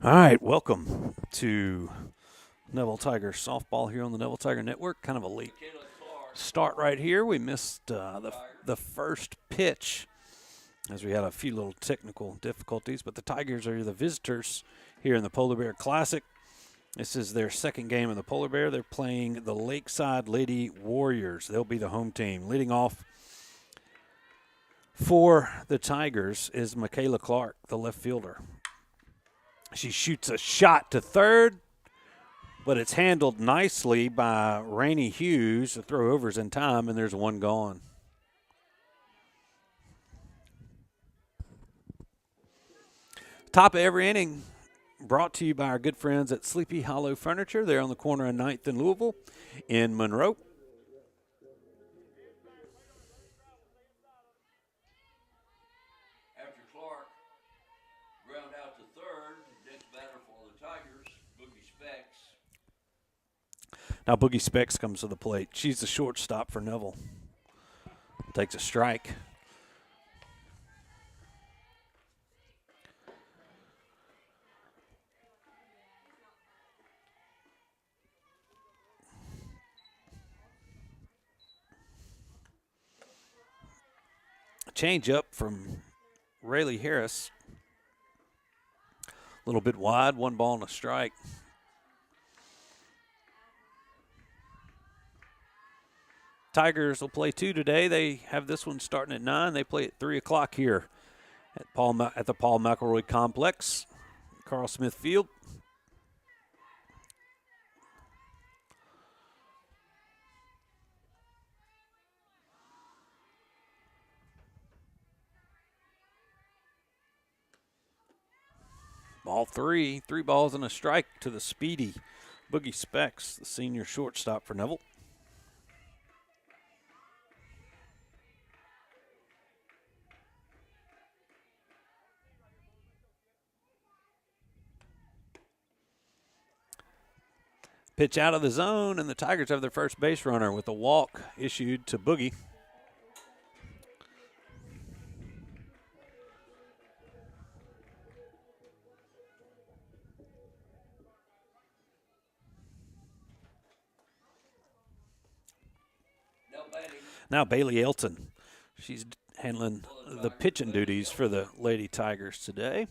All right, welcome to Neville Tiger Softball here on the Neville Tiger Network. Kind of a late start right here. We missed the first pitch as we had a few little technical difficulties, but the Tigers are the visitors here in the Polar Bear Classic. This is their second game in the Polar Bear. They're playing the Lakeside Lady Warriors. They'll be the home team. Leading off for the Tigers is Michaela Clark, the left fielder. She shoots a shot to third, but it's handled nicely by Rainey Hughes. The throw over's in time, and there's one gone. Top of every inning brought to you by our good friends at Sleepy Hollow Furniture. They're on the corner of 9th and Louisville in Monroe. Now Boogie Specs comes to the plate. She's the shortstop for Neville. Takes a strike. A change up from Rayleigh Harris. A little bit wide, 1 ball and a strike. Tigers will play 2 today. They have this one starting at 9. They play at 3 o'clock here at the Paul McElroy Complex, Carl Smith Field. Ball 3, 3 balls and a strike to the speedy Boogie Specs, the senior shortstop for Neville. Pitch out of the zone, and the Tigers have their first base runner with a walk issued to Boogie. Now Bailey Elton. She's handling the pitching duties for the Lady Tigers today.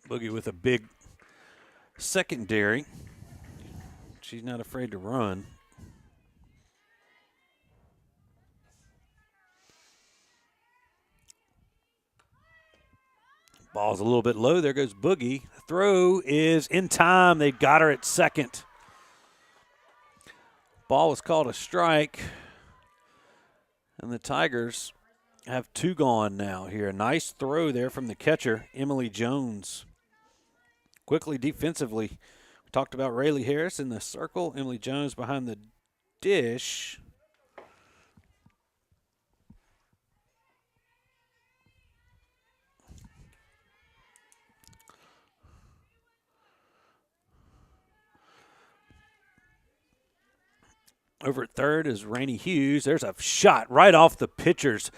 Boogie with a big secondary. She's not afraid to run. Ball's a little bit low. There goes Boogie. The throw is in time. They got her at second. Ball was called a strike. And the Tigers have 2 gone now here. A nice throw there from the catcher, Emily Jones. Quickly defensively, we talked about Rayleigh Harris in the circle. Emily Jones behind the dish. Over at third is Rainey Hughes. There's a shot right off the pitcher's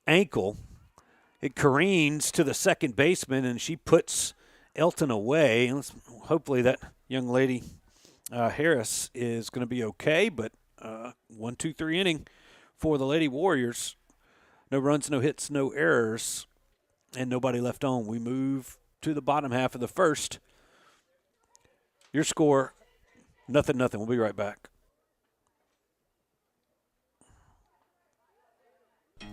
ankle. It careens to the second baseman, and she puts Elton away. And hopefully that young lady, Harris, is going to be okay. But 1-2-3 inning for the Lady Warriors. No runs, no hits, no errors, and nobody left on. We move to the bottom half of the first. Your score, 0-0. We'll be right back.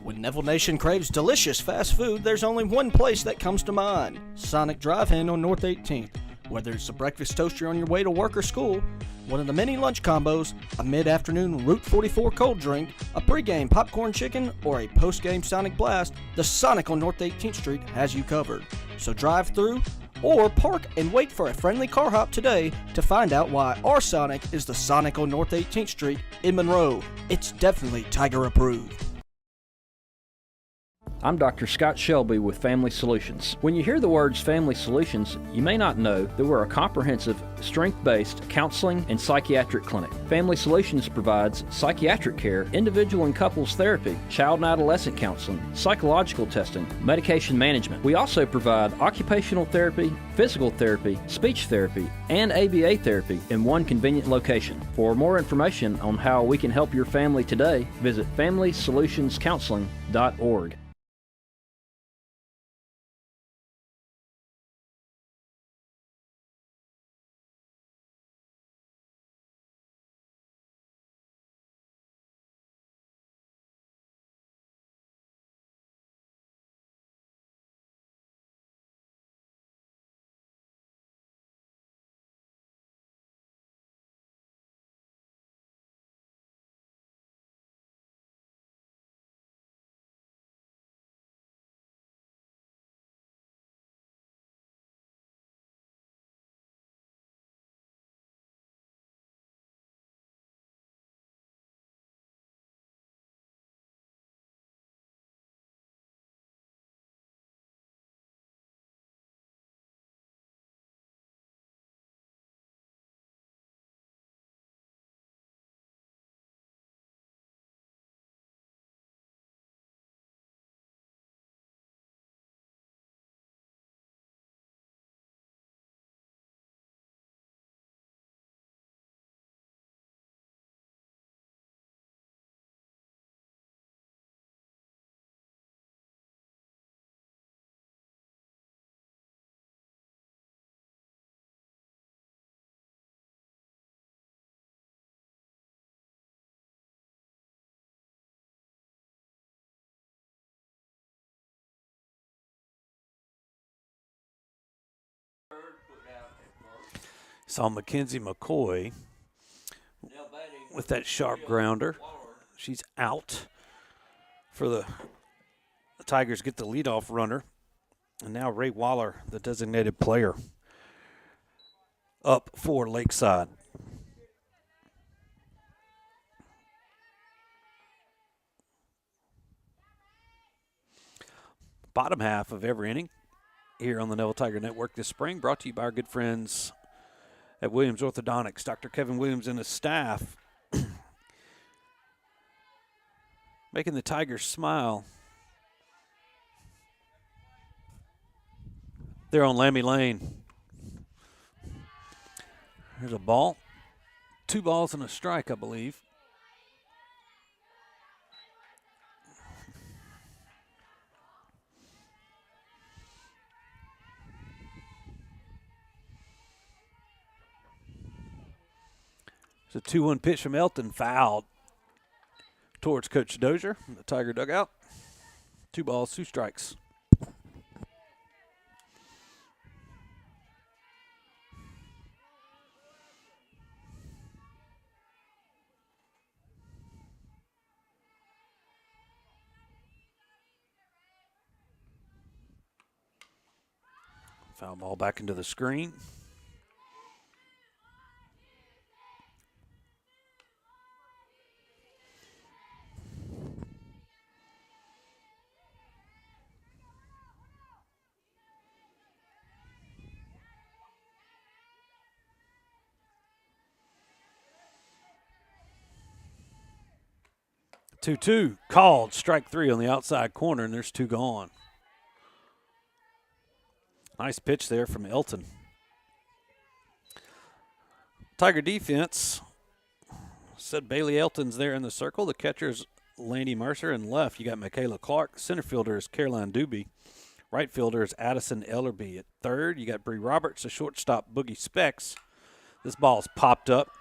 When Neville Nation craves delicious fast food, there's only one place that comes to mind: Sonic Drive-In on North 18th. Whether it's a breakfast toaster on your way to work or school, one of the many lunch combos, a mid-afternoon Route 44 cold drink, a pregame popcorn chicken, or a postgame Sonic Blast, the Sonic on North 18th Street has you covered. So drive through or park and wait for a friendly car hop today to find out why our Sonic is the Sonic on North 18th Street in Monroe. It's definitely Tiger approved. I'm Dr. Scott Shelby with Family Solutions. When you hear the words Family Solutions, you may not know that we're a comprehensive, strength-based counseling and psychiatric clinic. Family Solutions provides psychiatric care, individual and couples therapy, child and adolescent counseling, psychological testing, medication management. We also provide occupational therapy, physical therapy, speech therapy, and ABA therapy in one convenient location. For more information on how we can help your family today, visit FamilySolutionsCounseling.org. Saw Mackenzie McCoy with that sharp grounder. She's out for the Tigers get the leadoff runner. And now Ray Waller, the designated player, up for Lakeside. Bottom half of every inning here on the Neville Tiger Network this spring, brought to you by our good friends at Williams Orthodontics. Dr. Kevin Williams and his staff making the Tigers smile. They're on Lammy Lane. There's a ball. 2 balls and a strike, I believe. It's a 2-1 pitch from Elton, fouled towards Coach Dozier, the Tiger dugout. 2 balls, 2 strikes. Foul ball back into the screen. Two called, strike 3 on the outside corner, and there's 2 gone. Nice pitch there from Elton. Tiger defense said Bailey Elton's there in the circle. The catcher's Landy Mercer, and left you got Michaela Clark. Center fielder is Caroline Doobie. Right fielder is Addison Ellerby. At third, you got Bree Roberts. The shortstop, Boogie Specs. This ball's popped up.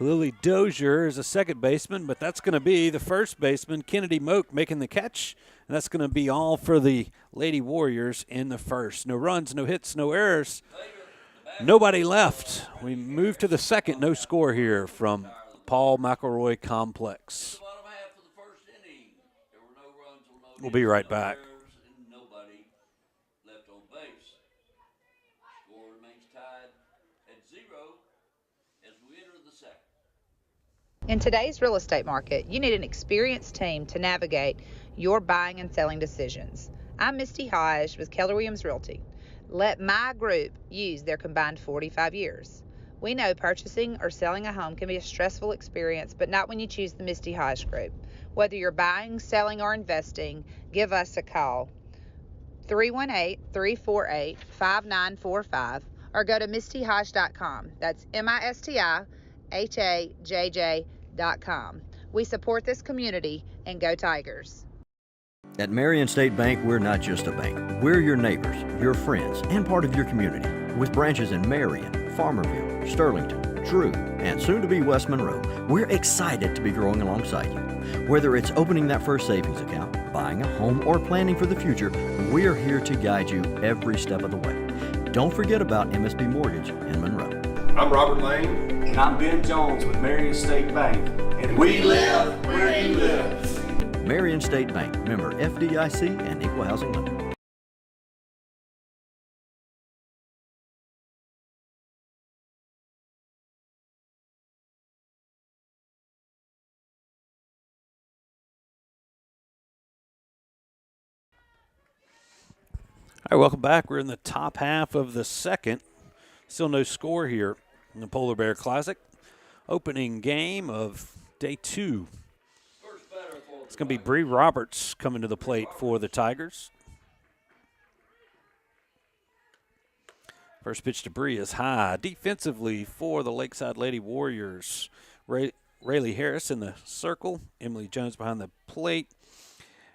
Lily Dozier is a second baseman, but that's going to be the first baseman, Kennedy Moak, making the catch. And that's going to be all for the Lady Warriors in the first. No runs, no hits, no errors. Nobody left. We move to the second. No score here from Paul McElroy Complex. We'll be right back. In today's real estate market, you need an experienced team to navigate your buying and selling decisions. I'm Misty Hodge with Keller Williams Realty. Let my group use their combined 45 years. We know purchasing or selling a home can be a stressful experience, but not when you choose the Misty Hodge Group. Whether you're buying, selling, or investing, give us a call. 318-348-5945 or go to mistyhodge.com. That's MISTIHAJJ.com. We support this community and go Tigers. At Marion State Bank, we're not just a bank. We're your neighbors, your friends, and part of your community. With branches in Marion, Farmerville, Sterlington, Drew, and soon to be West Monroe, we're excited to be growing alongside you. Whether it's opening that first savings account, buying a home, or planning for the future, we're here to guide you every step of the way. Don't forget about MSB Mortgage in Monroe. I'm Robert Lane. And I'm Ben Jones with Marion State Bank. And we live where you live. Marion State Bank, member FDIC and equal housing lender. All right, welcome back. We're in the top half of the second. Still no score here in the Polar Bear Classic. Opening game of day 2. It's going to be Bree Roberts coming to the plate for the Tigers. First pitch to Bree is high. Defensively for the Lakeside Lady Warriors, Rayleigh Harris in the circle. Emily Jones behind the plate.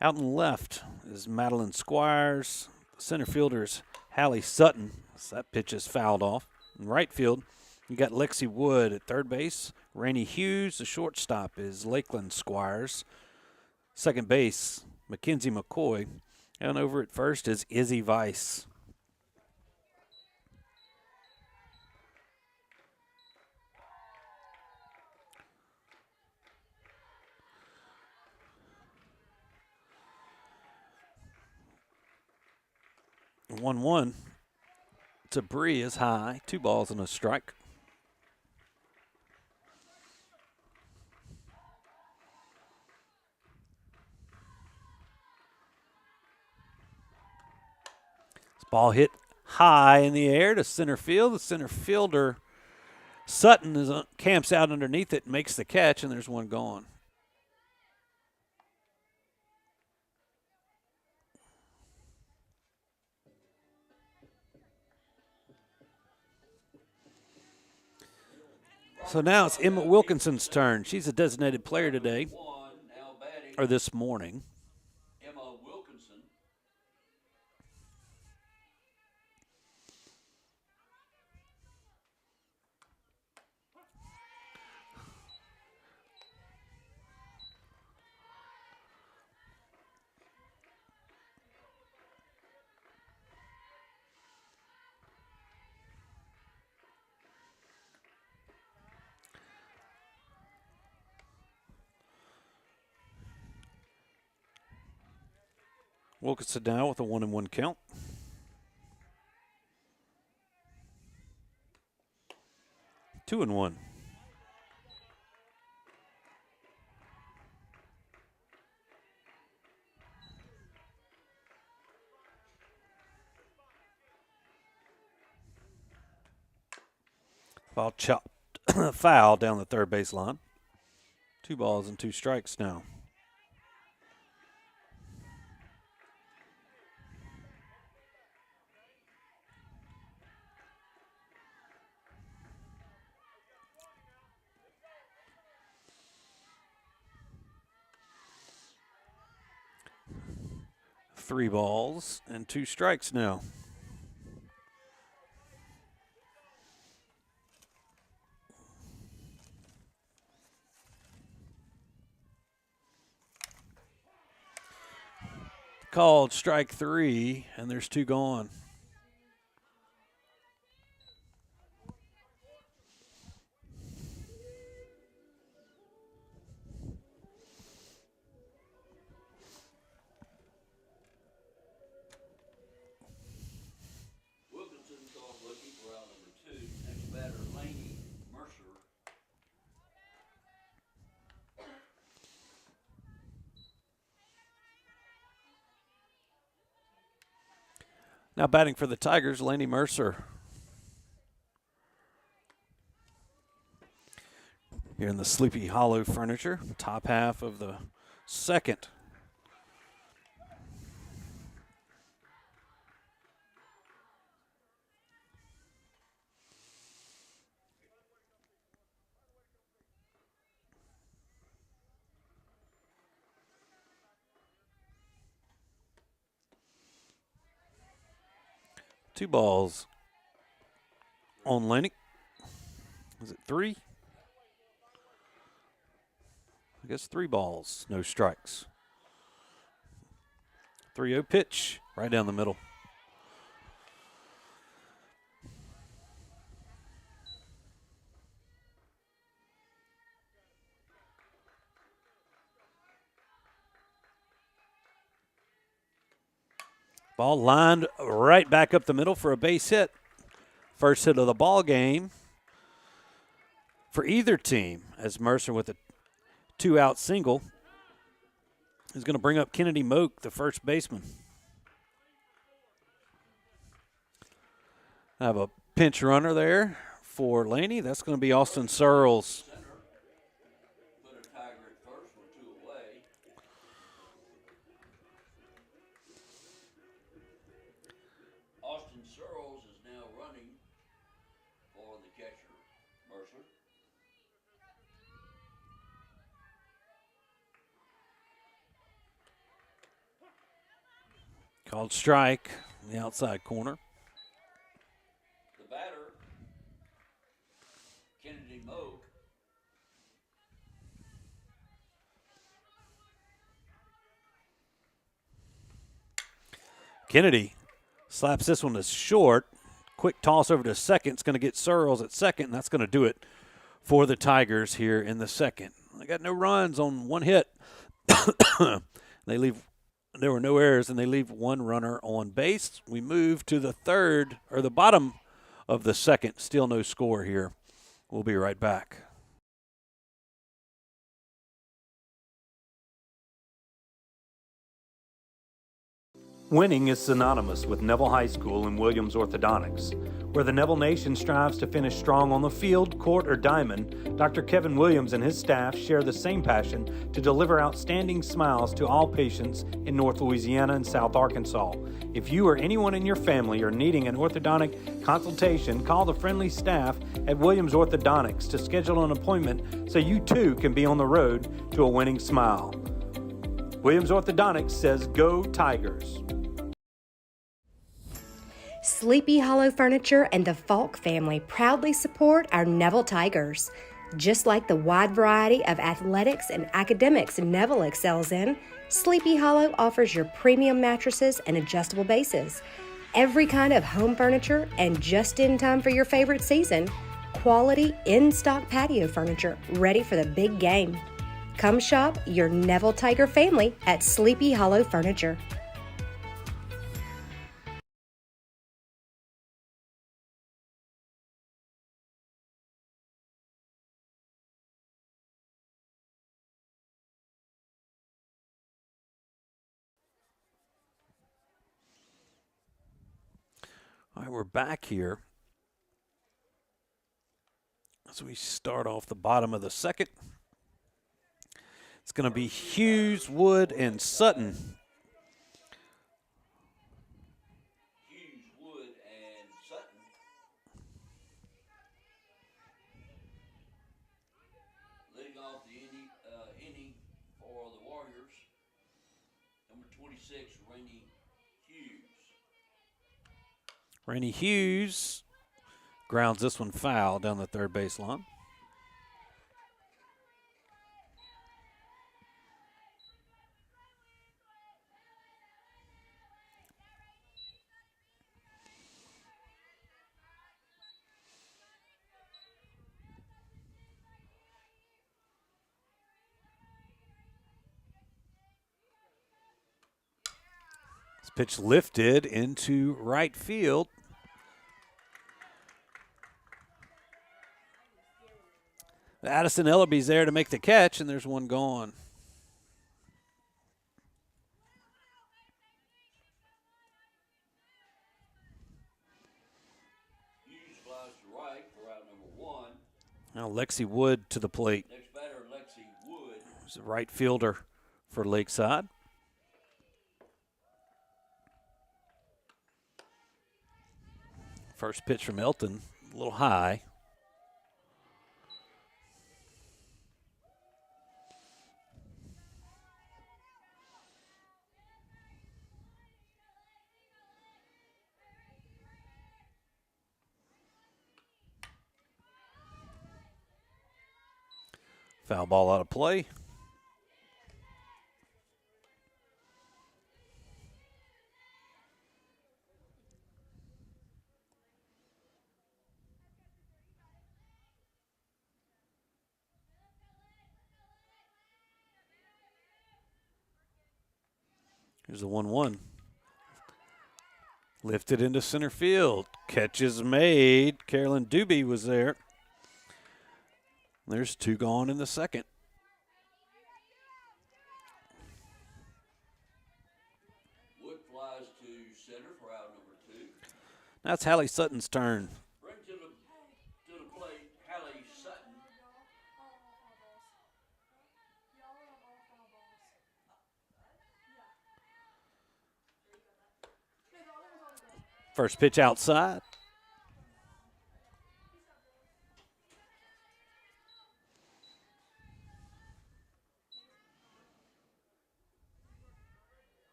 Out in left is Madeline Squires. Center fielder is Hallie Sutton. So that pitch is fouled off. In right field, you got Lexi Wood at third base. Rainey Hughes, the shortstop, is Lakeland Squires. Second base, Mackenzie McCoy. And over at first is Izzy Weiss. The 1-1 to Bree is high. 2 balls and a strike. Ball hit high in the air to center field. The center fielder, Sutton, camps out underneath it and makes the catch, and there's one gone. So now it's Emma Wilkinson's turn. She's a designated player today, or this morning. Wilkinson now with a 1-1 count. Two and one. Ball chopped, foul down the third base line. 2 balls and 2 strikes now. Three balls and 2 strikes now. Called strike 3, and there's 2 gone. Now batting for the Tigers, Laney Mercer. Here in the Sleepy Hollow Furniture, top half of the second. Two balls on Laney. Is it three? I guess 3 balls, no strikes. 3-0 pitch, right down the middle. Ball lined right back up the middle for a base hit. First hit of the ball game for either team, as Mercer with a 2-out single is going to bring up Kennedy Moak, the first baseman. I have a pinch runner there for Laney. That's going to be Austin Searles. Called strike in the outside corner. The batter, Kennedy Moak. Kennedy slaps this one to short. Quick toss over to second. It's going to get Searles at second, and that's going to do it for the Tigers here in the second. They got no runs on one hit. There were no errors, and they leave one runner on base. We move to the third, or the bottom of the second. Still no score here. We'll be right back. Winning is synonymous with Neville High School and Williams Orthodontics. Where the Neville Nation strives to finish strong on the field, court, or diamond, Dr. Kevin Williams and his staff share the same passion to deliver outstanding smiles to all patients in North Louisiana and South Arkansas. If you or anyone in your family are needing an orthodontic consultation, call the friendly staff at Williams Orthodontics to schedule an appointment so you too can be on the road to a winning smile. Williams Orthodontics says, "Go Tigers." Sleepy Hollow Furniture and the Falk family proudly support our Neville Tigers. Just like the wide variety of athletics and academics Neville excels in, Sleepy Hollow offers your premium mattresses and adjustable bases, every kind of home furniture, and just in time for your favorite season, quality in-stock patio furniture ready for the big game. Come shop your Neville Tiger family at Sleepy Hollow Furniture. All right, we're back here as we start off the bottom of the second. It's going to be Hughes, Wood, and Sutton. Hughes, Wood, and Sutton. Leading off the inning for the Warriors, number 26, Rainey Hughes. Rainey Hughes grounds this one foul down the third baseline. This pitch lifted into right field. Addison Ellaby's there to make the catch, and there's one gone. Now Lexi Wood to the plate. Next batter, Lexi Wood. He's a right fielder for Lakeside. First pitch from Elton, a little high. Foul ball out of play. Here's the 1-1. Lifted into center field. Catch is made. Carolyn Doobie was there. There's 2 gone in the second. Wood flies to center for out number 2. That's Hallie Sutton's turn. Bring to the plate, Hallie Sutton. First pitch outside.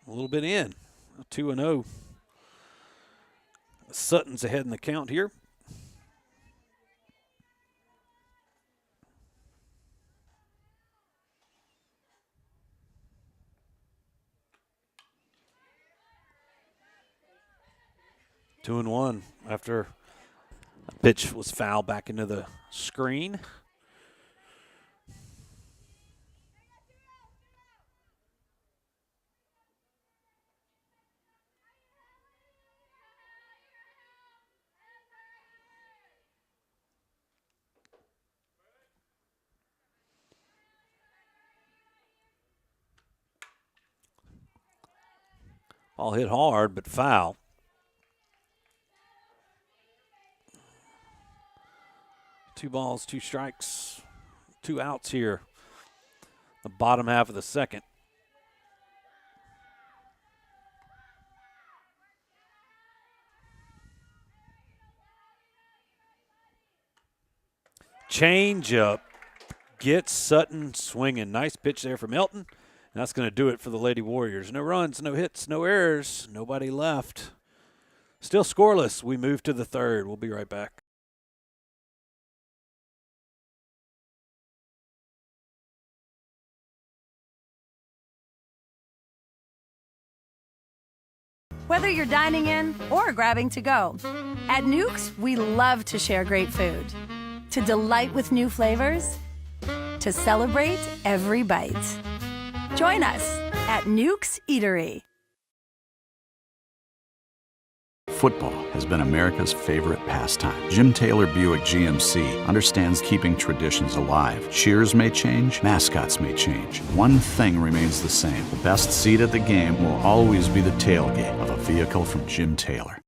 A little bit in. 2-0. Sutton's ahead in the count here. Two and one after a pitch was foul back into the screen. Ball hit hard, but foul. Two balls, 2 strikes, 2 outs here. The bottom half of the second. Change up. Gets Sutton swinging. Nice pitch there from Elton. And that's going to do it for the Lady Warriors. No runs, no hits, no errors. Nobody left. Still scoreless. We move to the third. We'll be right back. Whether you're dining in or grabbing to go, at Nukes, we love to share great food, to delight with new flavors, to celebrate every bite. Join us at Nukes Eatery. Football has been America's favorite pastime. Jim Taylor Buick GMC understands keeping traditions alive. Cheers may change, mascots may change. One thing remains the same. The best seat at the game will always be the tailgate of a vehicle from Jim Taylor.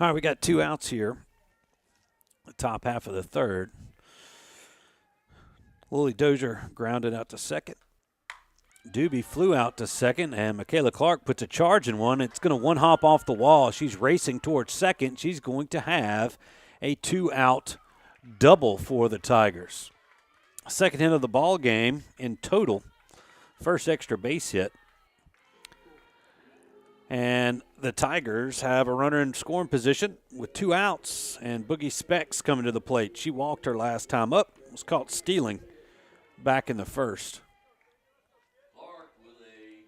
All right, we got 2 outs here. The top half of the third. Lily Dozier grounded out to second. Doobie flew out to second, and Michaela Clark puts a charge in one. It's going to one hop off the wall. She's racing towards second. She's going to have a 2-out double for the Tigers. Second hit of the ball game in total. First extra base hit. And the Tigers have a runner in scoring position with 2 outs, and Boogie Specs coming to the plate. She walked her last time up, was caught stealing back in the first. Clark with a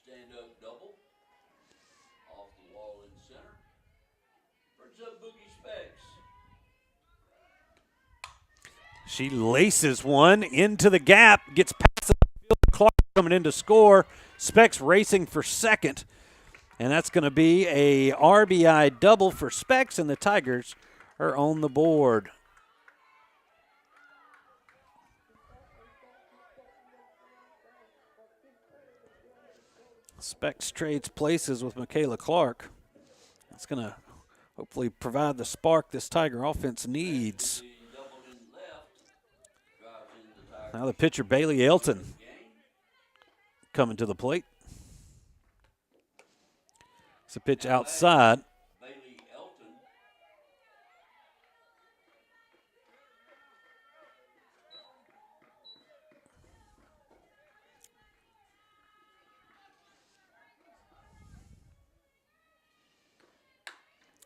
stand-up double off the wall in center. Brings up Boogie Specs. She laces one into the gap, gets past the field. Clark coming in to score. Specs racing for second. And that's going to be a RBI double for Specs, and the Tigers are on the board. Specs trades places with Michaela Clark. That's going to hopefully provide the spark this Tiger offense needs. Now the pitcher, Bailey Elton, coming to the plate. It's a pitch outside.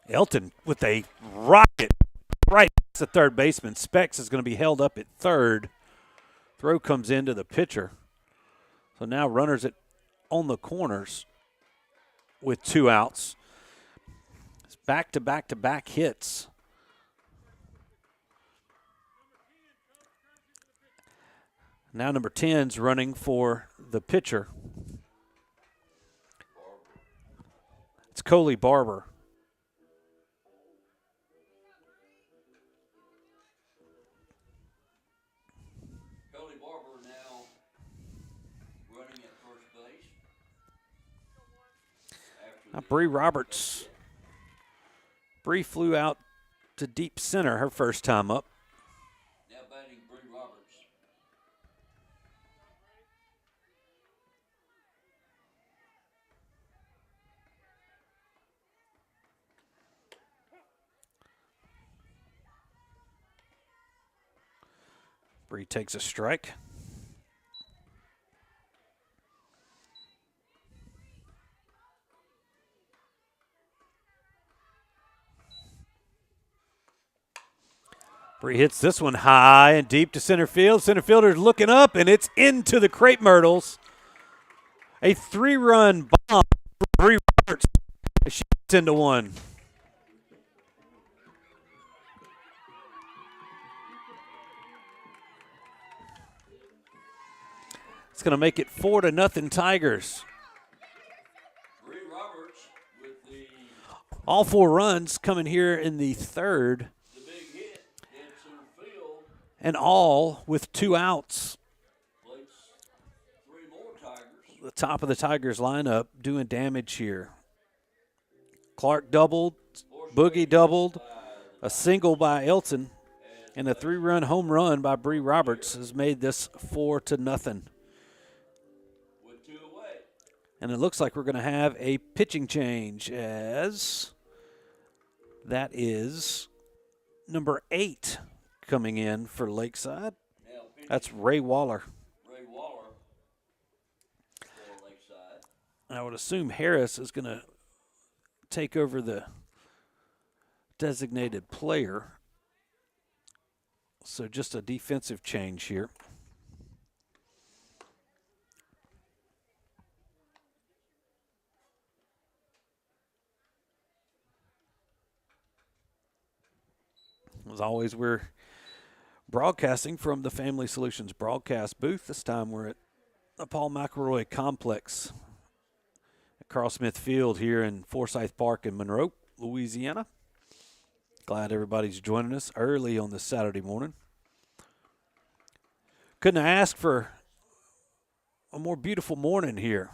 Elton with a rocket right past the third baseman. Specs is going to be held up at third. Throw comes into the pitcher. So now runners on the corners with 2 outs. It's back-to-back-to-back hits. Now number 10's running for the pitcher. It's Coley Barber. Coley Barber now running at first base. Now Bree Roberts. Bree flew out to deep center her first time up. Now batting Bree Roberts. Bree takes a strike. Bree hits this one high and deep to center field. Center fielder's looking up, and it's into the Crepe Myrtles. A 3-run bomb for Bree Roberts. She gets into one. It's going to make it 4-0 Tigers. Bree Roberts with the All 4 runs coming here in the third. big hit in center field. And all with 2 outs. Plates 3 more Tigers. The top of the Tigers lineup doing damage here. Clark doubled, Boogie doubled, a single by Elton, and a 3-run home run by Bree Roberts has made this 4-0. With 2 away. And it looks like we're going to have a pitching change, as that is number 8 coming in for Lakeside. Now pitching That's Ray Waller. Ray Waller for Lakeside. I would assume Harris is going to take over the designated player. So just a defensive change here. As always, we're broadcasting from the Family Solutions broadcast booth. This time we're at the Paul McElroy Complex at Carl Smith Field here in Forsyth Park in Monroe, Louisiana. Glad everybody's joining us early on this Saturday morning. Couldn't ask for a more beautiful morning here.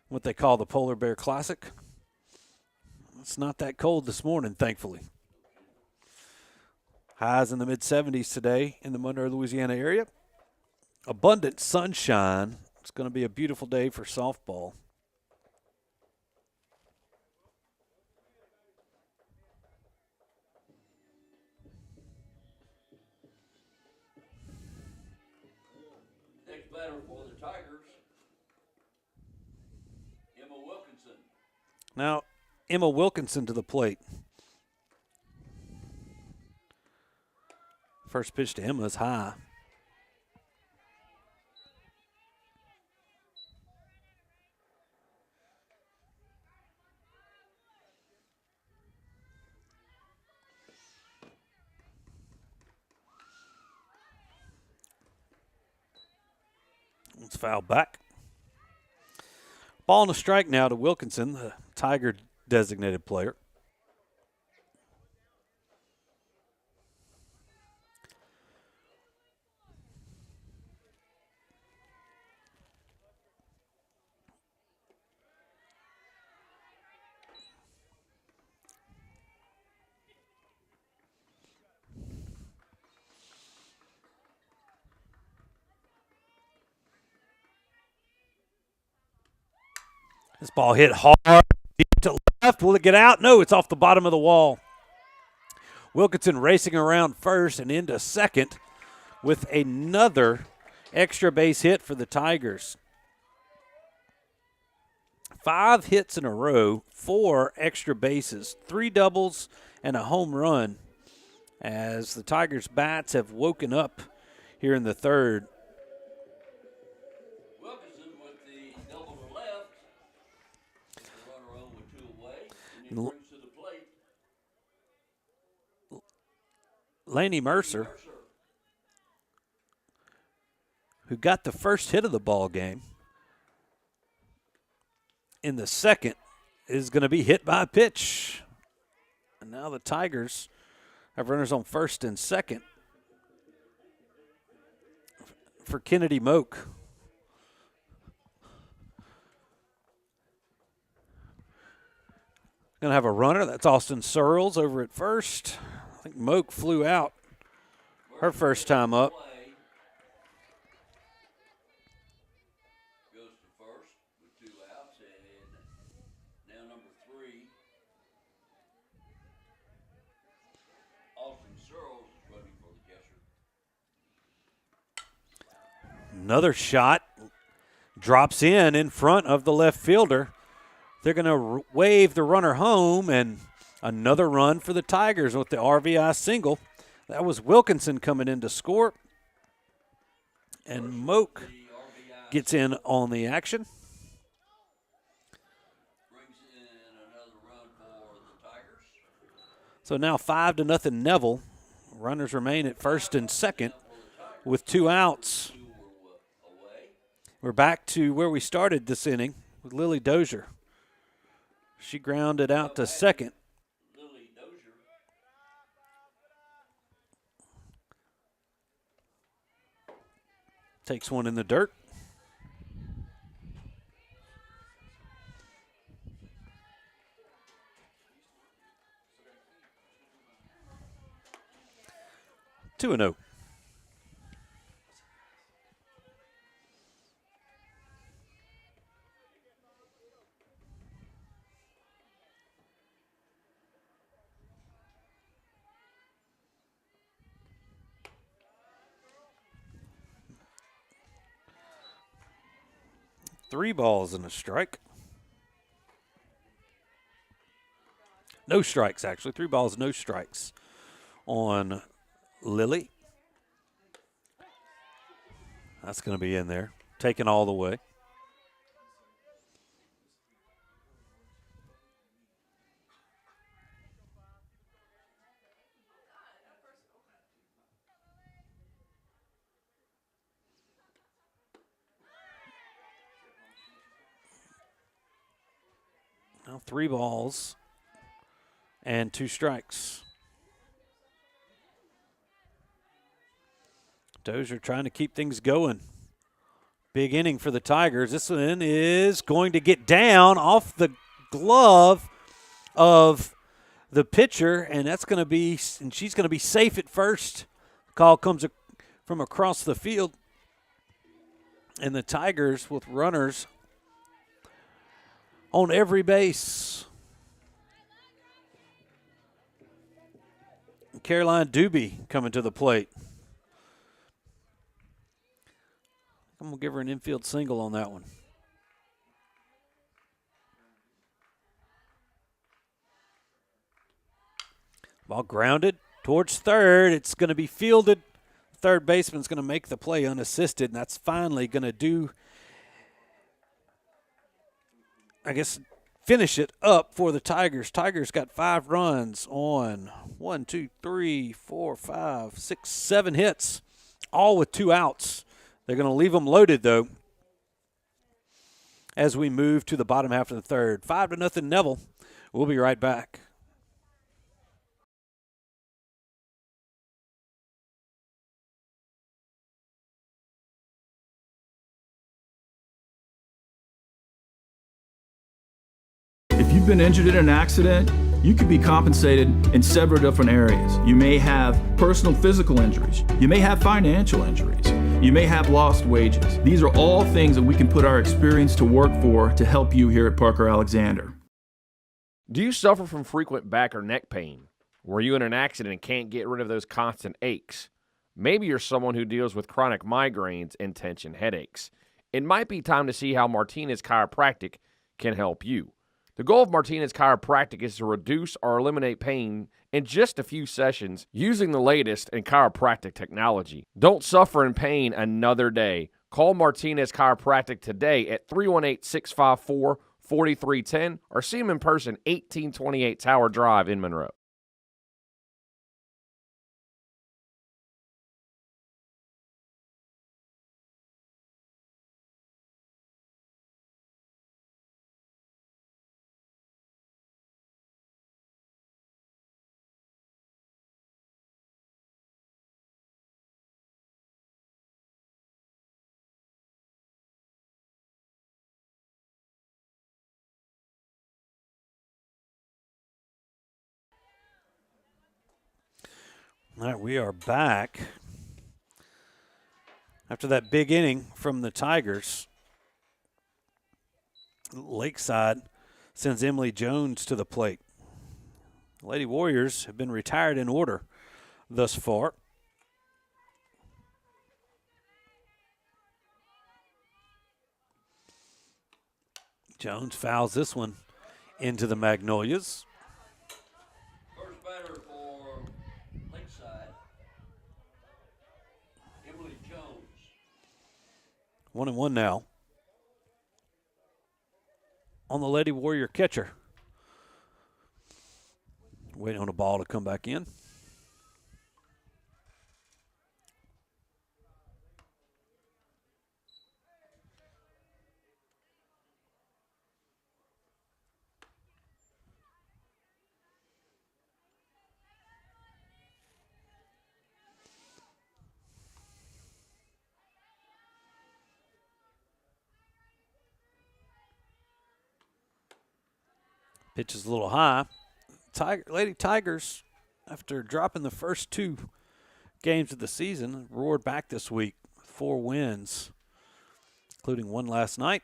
What they call the Polar Bear Classic. It's not that cold this morning, thankfully. Highs in the mid-70s today in the Monroe, Louisiana area. Abundant sunshine. It's going to be a beautiful day for softball. Next batter for the Tigers, Emma Wilkinson. Now, Emma Wilkinson to the plate. First pitch to Emma is high. It's fouled back. Ball and a strike now to Wilkinson, the Tiger designated player. This ball hit hard, deep to left. Will it get out? No, it's off the bottom of the wall. Wilkinson racing around first and into second with another extra base hit for the Tigers. 5 hits in a row, 4 extra bases, 3 doubles, and a home run as the Tigers' bats have woken up here in the third. Wilkinson with the double to left. The runner on with 2 away. And he brings to the plate. Laney Mercer, who got the first hit of the ball game, in the second is going to be hit by a pitch. And now the Tigers have runners on first and second for Kennedy Moak. Going to have a runner. That's Austin Searles over at first. I think Moak flew out her first time up. Goes to first with 2 outs, and now number 3, Austin Searles is running for the catcher. Another shot drops in front of the left fielder. They're going to wave the runner home, and another run for the Tigers with the RBI single. That was Wilkinson coming in to score. And Moak gets in on the action. Brings in another run for the Tigers. So now 5-0 Neville. Runners remain at first and second with 2 outs. We're back to where we started this inning with Lily Dozier. She grounded out to second. Lily Dozier. Takes one in the dirt. 2-0. Three balls and a strike. No strikes, actually. 3 balls, no strikes on Lily. That's going to be in there. Taken all the way. Now 3 balls and 2 strikes. Dozier trying to keep things going. Big inning for the Tigers. This one is going to get down off the glove of the pitcher, and she's going to be safe at first. Call comes from across the field, and the Tigers with runners on every base. Caroline Doobie coming to the plate. I'm going to give her an infield single on that one. Ball grounded towards third. It's going to be fielded. Third baseman's going to make the play unassisted, and that's finally going to finish it up for the Tigers. Tigers got 5 runs on 7 hits, all with 2 outs. They're going to leave them loaded, though, as we move to the bottom half of the third. 5-0 Neville. We'll be right back. If you've been injured in an accident, you could be compensated in several different areas. You may have personal physical injuries. You may have financial injuries. You may have lost wages. These are all things that we can put our experience to work for to help you here at Parker Alexander. Do you suffer from frequent back or neck pain? Were you in an accident and can't get rid of those constant aches? Maybe you're someone who deals with chronic migraines and tension headaches. It might be time to see how Martinez Chiropractic can help you. The goal of Martinez Chiropractic is to reduce or eliminate pain in just a few sessions using the latest in chiropractic technology. Don't suffer in pain another day. Call Martinez Chiropractic today at 318-654-4310 or see them in person, 1828 Tower Drive in Monroe. All right, we are back after that big inning from the Tigers. Lakeside sends Emily Jones to the plate. The Lady Warriors have been retired in order thus far. Jones fouls this one into the Magnolias. First batter for Lakeside, Emily Jones. 1-1 now. On the Lady Warrior catcher. Waiting on a ball to come back in. Pitch is a little high. Lady Tigers, after dropping the first 2 games of the season, roared back this week with 4 wins, including one last night.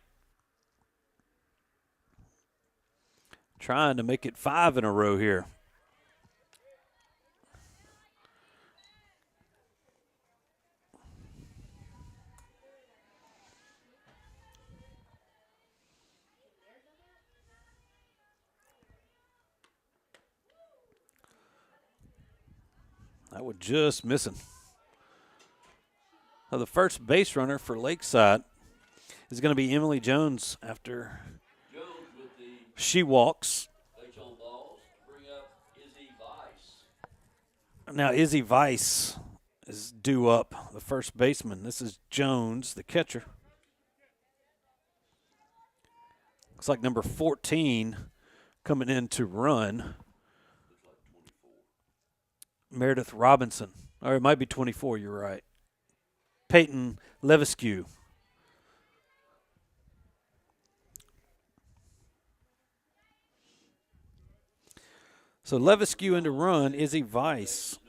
Trying to make it 5 in a row here. That was just missing. Now the first base runner for Lakeside is going to be Emily Jones after she walks. Now Izzy Weiss is due up, the first baseman. This is Jones, the catcher. Looks like number 14 coming in to run. Meredith Robinson. Or it might be 24, you're right. Peyton Levesque. So Levesque into run, Izzy Weiss,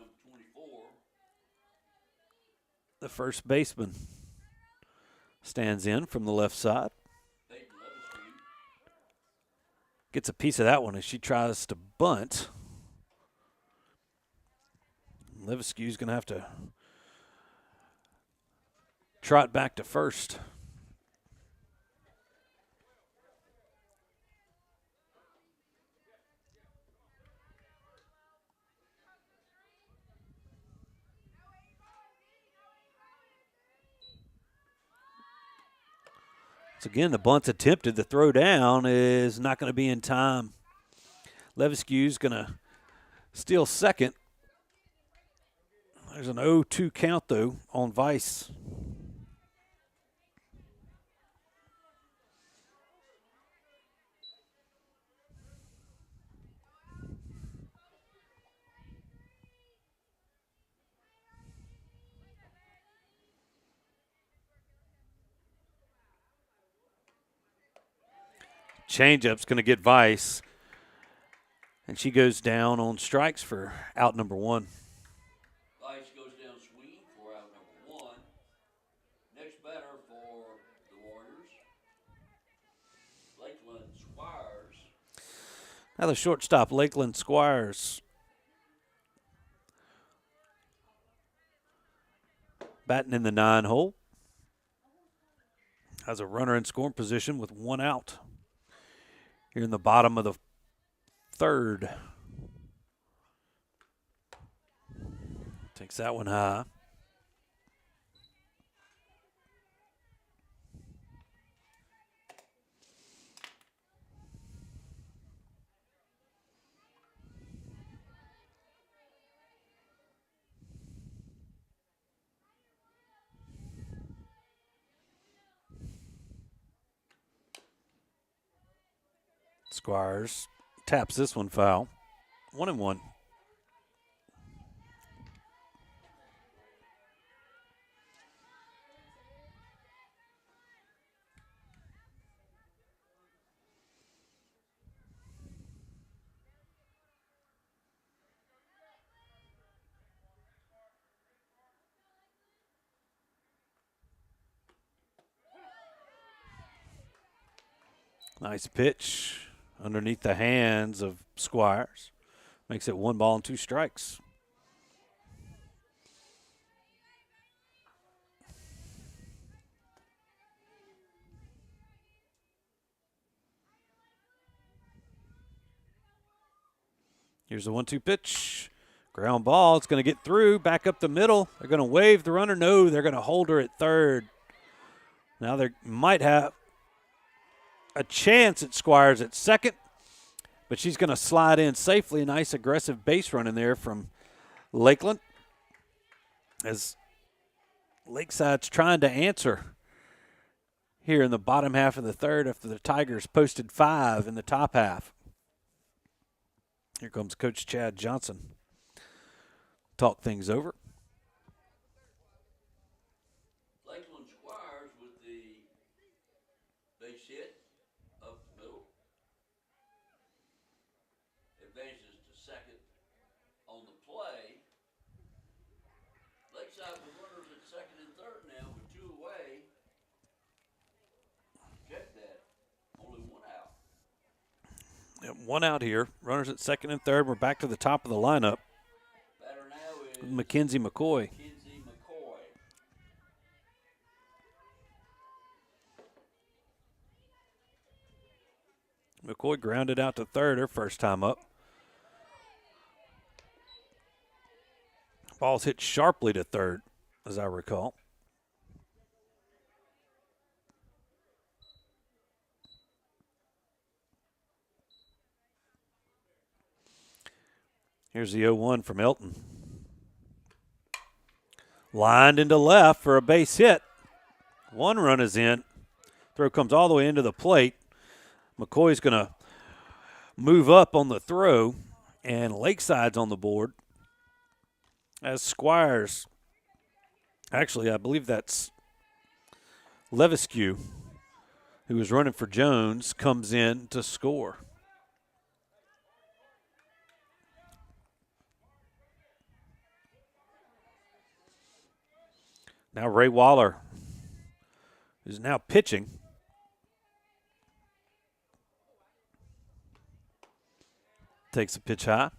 the first baseman, stands in from the left side. Gets a piece of that one as she tries to bunt. Levesque's going to have to trot back to first. So again, the bunt's attempted. The throw down is not going to be in time. Levesque's going to steal second. There's an 0-2 count, though, on Weiss. Changeup's going to get Weiss, and she goes down on strikes for out number one. Weiss goes down swinging for out number one. Next batter for the Warriors, Lakeland Squires. Now the shortstop, Lakeland Squires, batting in the 9 hole. Has a runner in scoring position with 1 out. Here in the bottom of the third. Takes that one high. Squires taps this one foul. 1-1. Nice pitch underneath the hands of Squires. Makes it 1 ball and 2 strikes. Here's the 1-2 pitch. Ground ball. It's going to get through. Back up the middle. They're going to wave the runner. No, they're going to hold her at third. Now they might have a chance at Squires at second, but she's going to slide in safely. A nice aggressive base run in there from Lakeland as Lakeside's trying to answer here in the bottom half of the third after the Tigers posted 5 in the top half. Here comes Coach Chad Johnson. Talk things over. Lakeland Squires with the base hit up the middle. Advances to second on the play. Lakeside with runners at second and third now with 2 away. Check that. Only 1 out. Yep, 1 out here. Runners at second and third. We're back to the top of the lineup. Batter now is Mackenzie McCoy. Mackenzie McCoy. McCoy grounded out to third her first time up. Ball's hit sharply to third, as I recall. Here's the 0-1 from Elton. Lined into left for a base hit. 1 run is in. Throw comes all the way into the plate. McCoy's going to move up on the throw, and Lakeside's on the board. As Squires, actually, I believe that's Levesque, who was running for Jones, comes in to score. Now Ray Waller is now pitching. Takes a pitch high.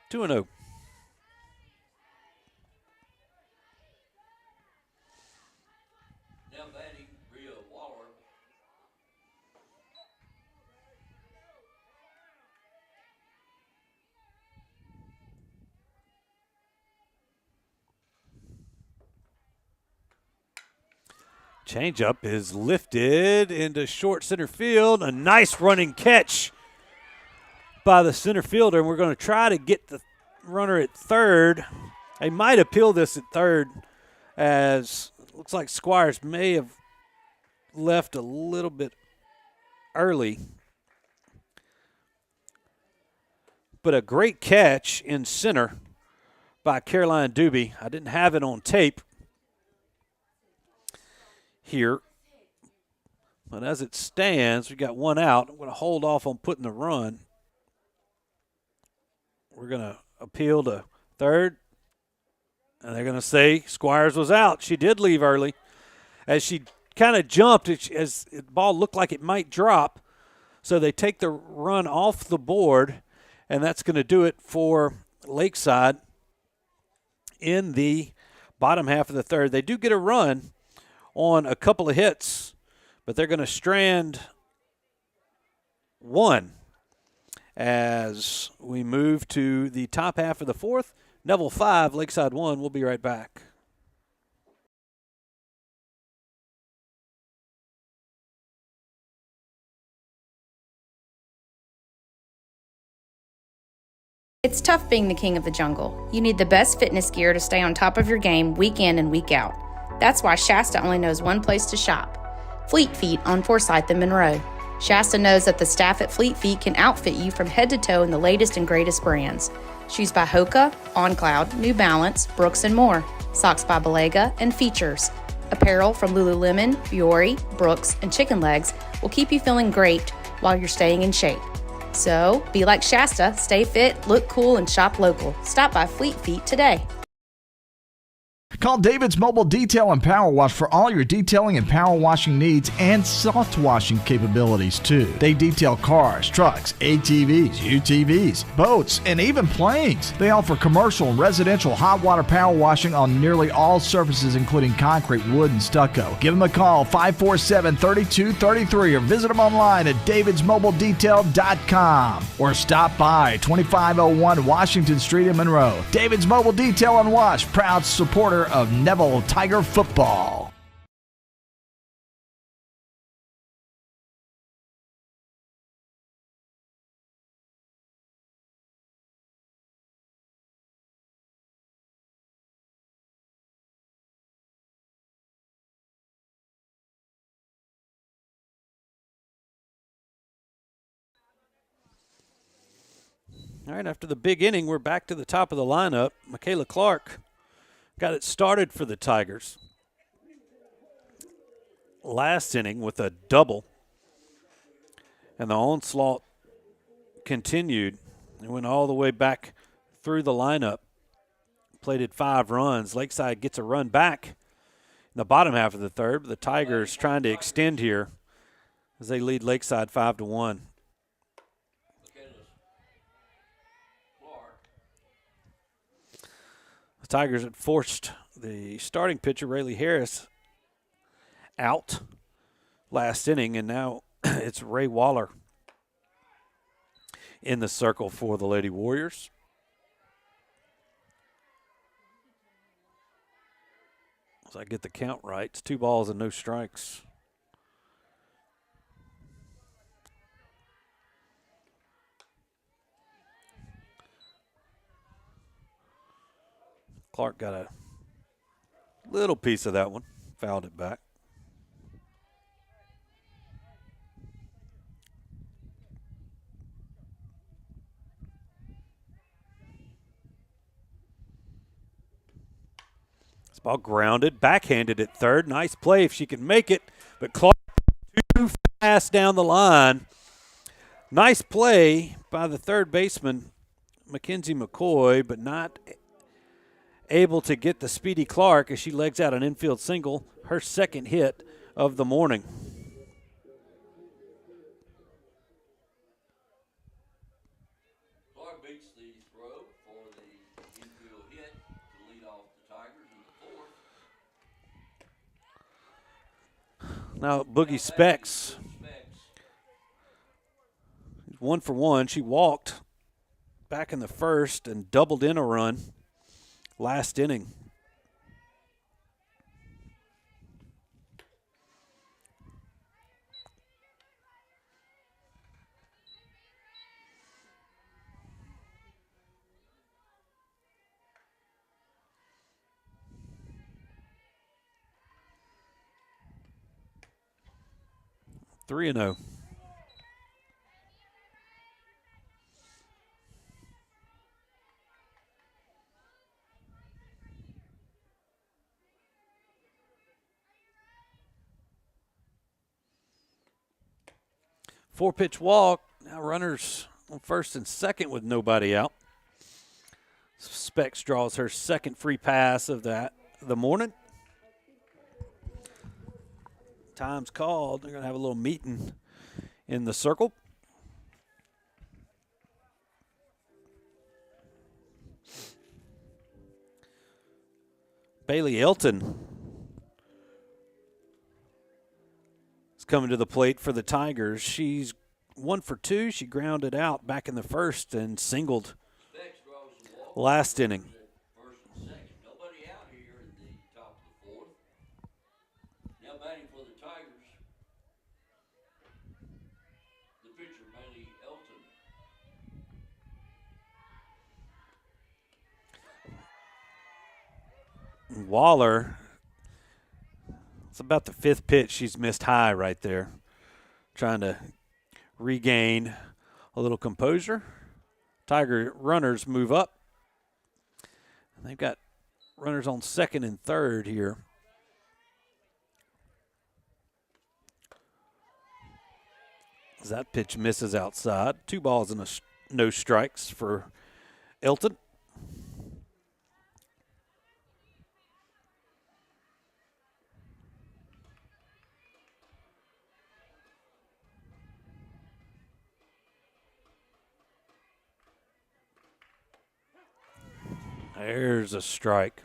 Two and 0. Now batting, Rhea Waller. Changeup is lifted into short center field. A nice running catch by the center fielder, and we're going to try to get the runner at third. They might appeal this at third, as it looks like Squires may have left a little bit early. But a great catch in center by Caroline Doobie. I didn't have it on tape here, but as it stands, we got one out. I'm going to hold off on putting the run. We're going to appeal to third, and they're going to say Squires was out. She did leave early. As she kind of jumped, as the ball looked like it might drop, so they take the run off the board, and that's going to do it for Lakeside in the bottom half of the third. They do get a run on a couple of hits, but they're going to strand one as we move to the top half of the fourth. Neville 5, Lakeside 1. We'll be right back. It's tough being the king of the jungle. You need the best fitness gear to stay on top of your game week in and week out. That's why Shasta only knows one place to shop: Fleet Feet on Forsyth and Monroe. Shasta knows that the staff at Fleet Feet can outfit you from head to toe in the latest and greatest brands. Shoes by Hoka, On Cloud, New Balance, Brooks, and more. Socks by Belega, and Features. Apparel from Lululemon, Fiore, Brooks, and Chicken Legs will keep you feeling great while you're staying in shape. So, be like Shasta, stay fit, look cool, and shop local. Stop by Fleet Feet today. Call David's Mobile Detail and Power Wash for all your detailing and power washing needs and soft washing capabilities too. They detail cars, trucks, ATVs, UTVs, boats, and even planes. They offer commercial and residential hot water power washing on nearly all surfaces, including concrete, wood, and stucco. Give them a call, 547-3233, or visit them online at davidsmobiledetail.com, or stop by 2501 Washington Street in Monroe. David's Mobile Detail and Wash, proud supporter of Neville Tiger football. All right, after the big inning, we're back to the top of the lineup. Michaela Clark got it started for the Tigers last inning with a double, and the onslaught continued. It went all the way back through the lineup, plated 5 runs. Lakeside gets a run back in the bottom half of the third, but the Tigers trying to extend here as they lead Lakeside 5-1. The Tigers had forced the starting pitcher, Rayleigh Harris, out last inning, and now it's Ray Waller in the circle for the Lady Warriors. As I get the count right, it's 2 balls and no strikes. Clark got a little piece of that one, fouled it back. Ball grounded, backhanded at third. Nice play if she can make it, but Clark too fast down the line. Nice play by the third baseman, Mackenzie McCoy, but not able to get the speedy Clark as she legs out an infield single, her second hit of the morning. Clark beats the throw for the infield hit to lead off the Tigers in the fourth. Now Boogie Specs, 1 for 1. She walked back in the first and doubled in a run last inning. Three and 0. Four-pitch walk. Now runners on first and second with nobody out. Specs draws her second free pass of the morning. Time's called. They're going to have a little meeting in the circle. Bailey Elton is coming to the plate for the Tigers. She's 1 for 2. She grounded out back in the first and singled last inning. Nobody out here in the top of the fourth. Now batting for the Tigers, the pitcher, Bailey Elton. Waller, it's about the fifth pitch she's missed high right there. Trying to regain a little composure. Tiger runners move up. They've got runners on second and third here. As that pitch misses outside. 2 balls and no strikes for Elton. There's a strike.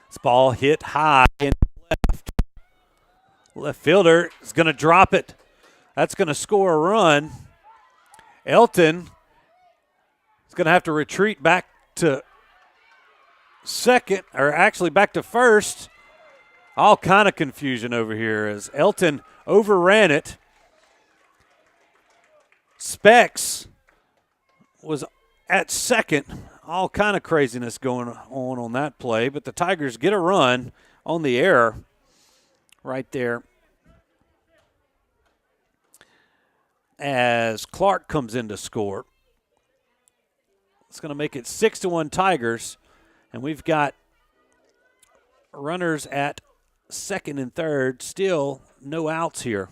This ball hit high in left. Left fielder is going to drop it. That's going to score a run. Elton is going to have to retreat back to second, or actually back to first. All kind of confusion over here as Elton overran it. Specs was at second. All kind of craziness going on that play, but the Tigers get a run on the error right there as Clark comes in to score. It's going to make it 6-1 Tigers. And we've got runners at second and third, still no outs here.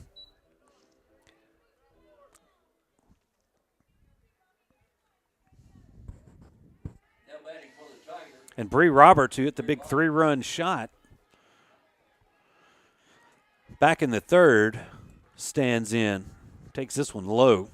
And Bree Roberts, who hit the big 3-run shot back in the third, stands in, takes this one low.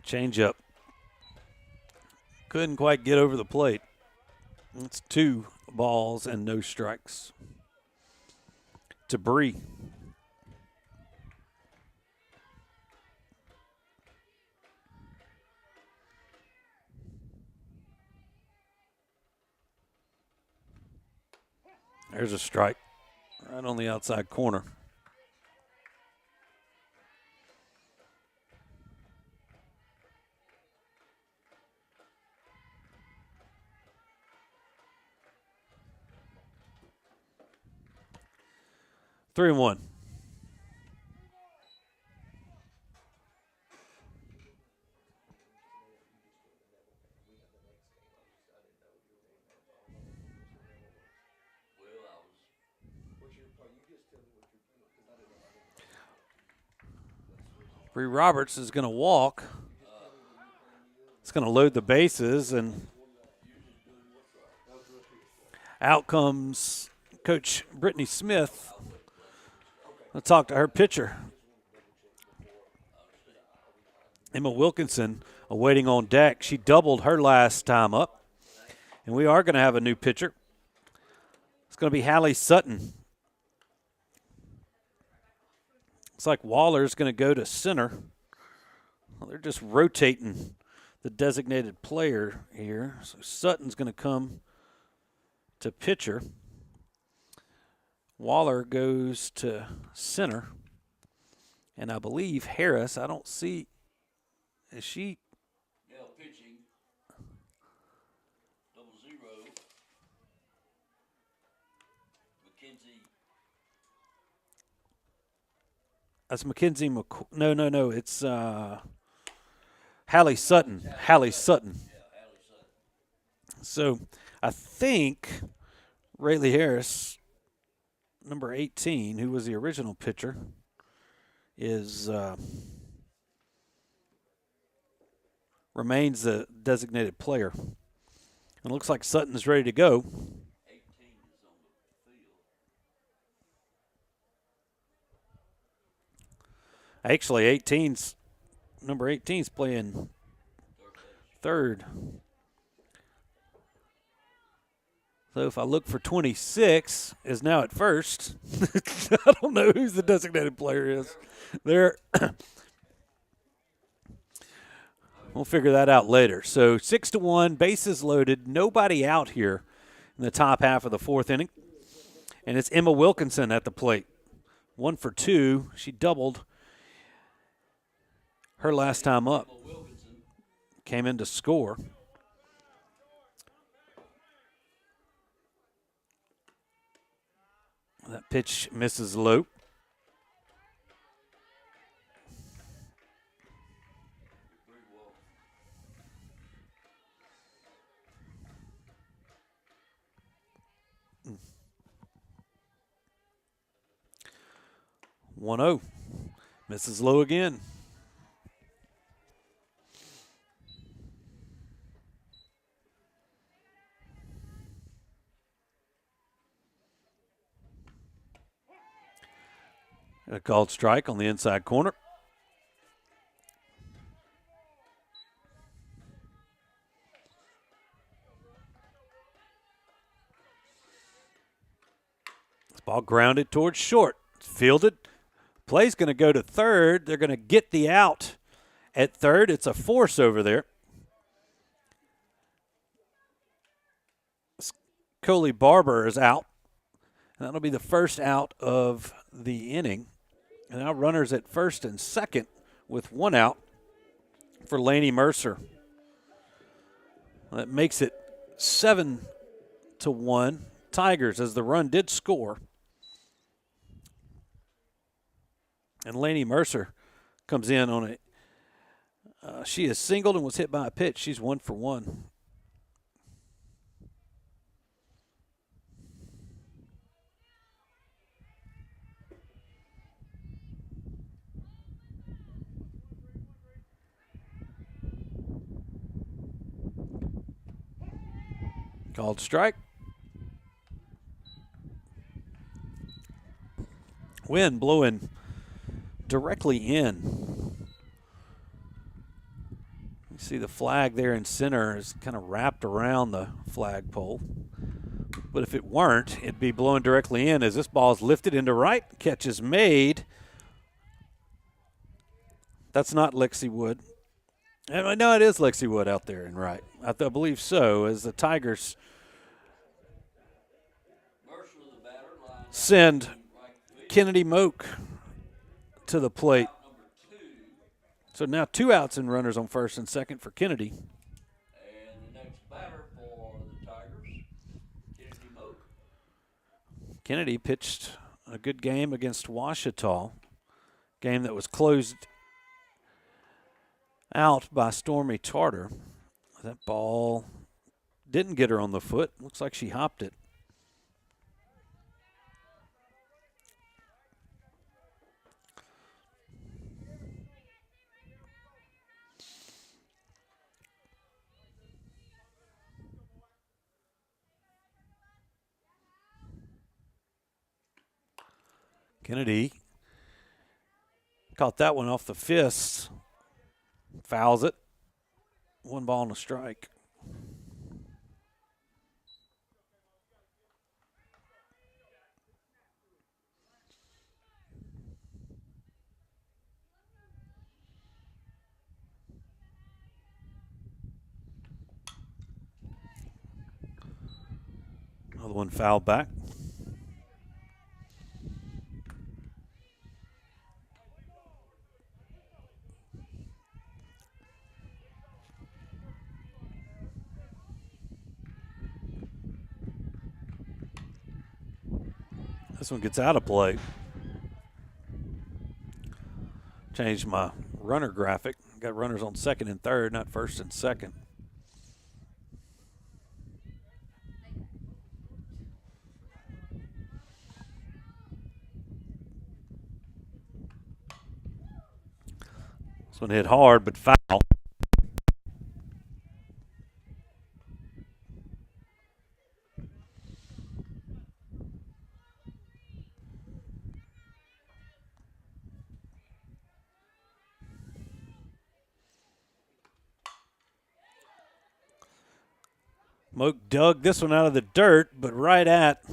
Change up. Couldn't quite get over the plate. It's 2 balls and no strikes to Bree. There's a strike right on the outside corner. Three and one. Bree Roberts is going to walk. It's going to load the bases, and out comes Coach Brittany Smith. Let's talk to her pitcher. Emma Wilkinson awaiting on deck. She doubled her last time up, and we are going to have a new pitcher. It's going to be Hallie Sutton. Looks like Waller's going to go to center. Well, they're just rotating the designated player here. So Sutton's going to come to pitcher. Waller goes to center. And I believe Harris, I don't see, is she? Yeah, pitching. 0-0. McKenzie. That's Mackenzie No. It's Hallie Sutton. Hallie Sutton. So I think Rayleigh Harris, number 18, who was the original pitcher, is remains the designated player. And it looks like Sutton's ready to go. Actually, number 18's playing third. So if I look for 26, is now at first. I don't know who the designated player is. There. We'll figure that out later. So 6-1, bases loaded, nobody out here in the top half of the fourth inning. And it's Emma Wilkinson at the plate. 1 for 2. She doubled her last time up. Came in to score. That pitch misses low. One 0. Misses low again. A called strike on the inside corner. This ball grounded towards short. It's fielded. Play's going to go to third. They're going to get the out at third. It's a force over there. Coley Barber is out. And that'll be the first out of the inning. And now runners at first and second with one out for Laney Mercer. That makes it 7-1 Tigers, as the run did score. And Laney Mercer comes in on a she is singled and was hit by a pitch. She's 1 for 1. Called strike. Wind blowing directly in. You see the flag there in center is kind of wrapped around the flagpole. But if it weren't, it'd be blowing directly in as this ball is lifted into right. Catch is made. That's not Lexi Wood. No, it is Lexi Wood out there in right. I believe so, as the Tigers send Kennedy Moak to the plate. So now 2 outs and runners on first and second for Kennedy. And the next batter for the Tigers, Kennedy Moak. Kennedy pitched a good game against Ouachita, game that was closed out by Stormy Tartar. That ball didn't get her on the foot. Looks like she hopped it. Kennedy caught that one off the fist, fouls it. 1 ball and a strike. Another one fouled back. This one gets out of play. Changed my runner graphic. Got runners on second and third, not first and second. This one hit hard, but foul. Moak dug this one out of the dirt, but right at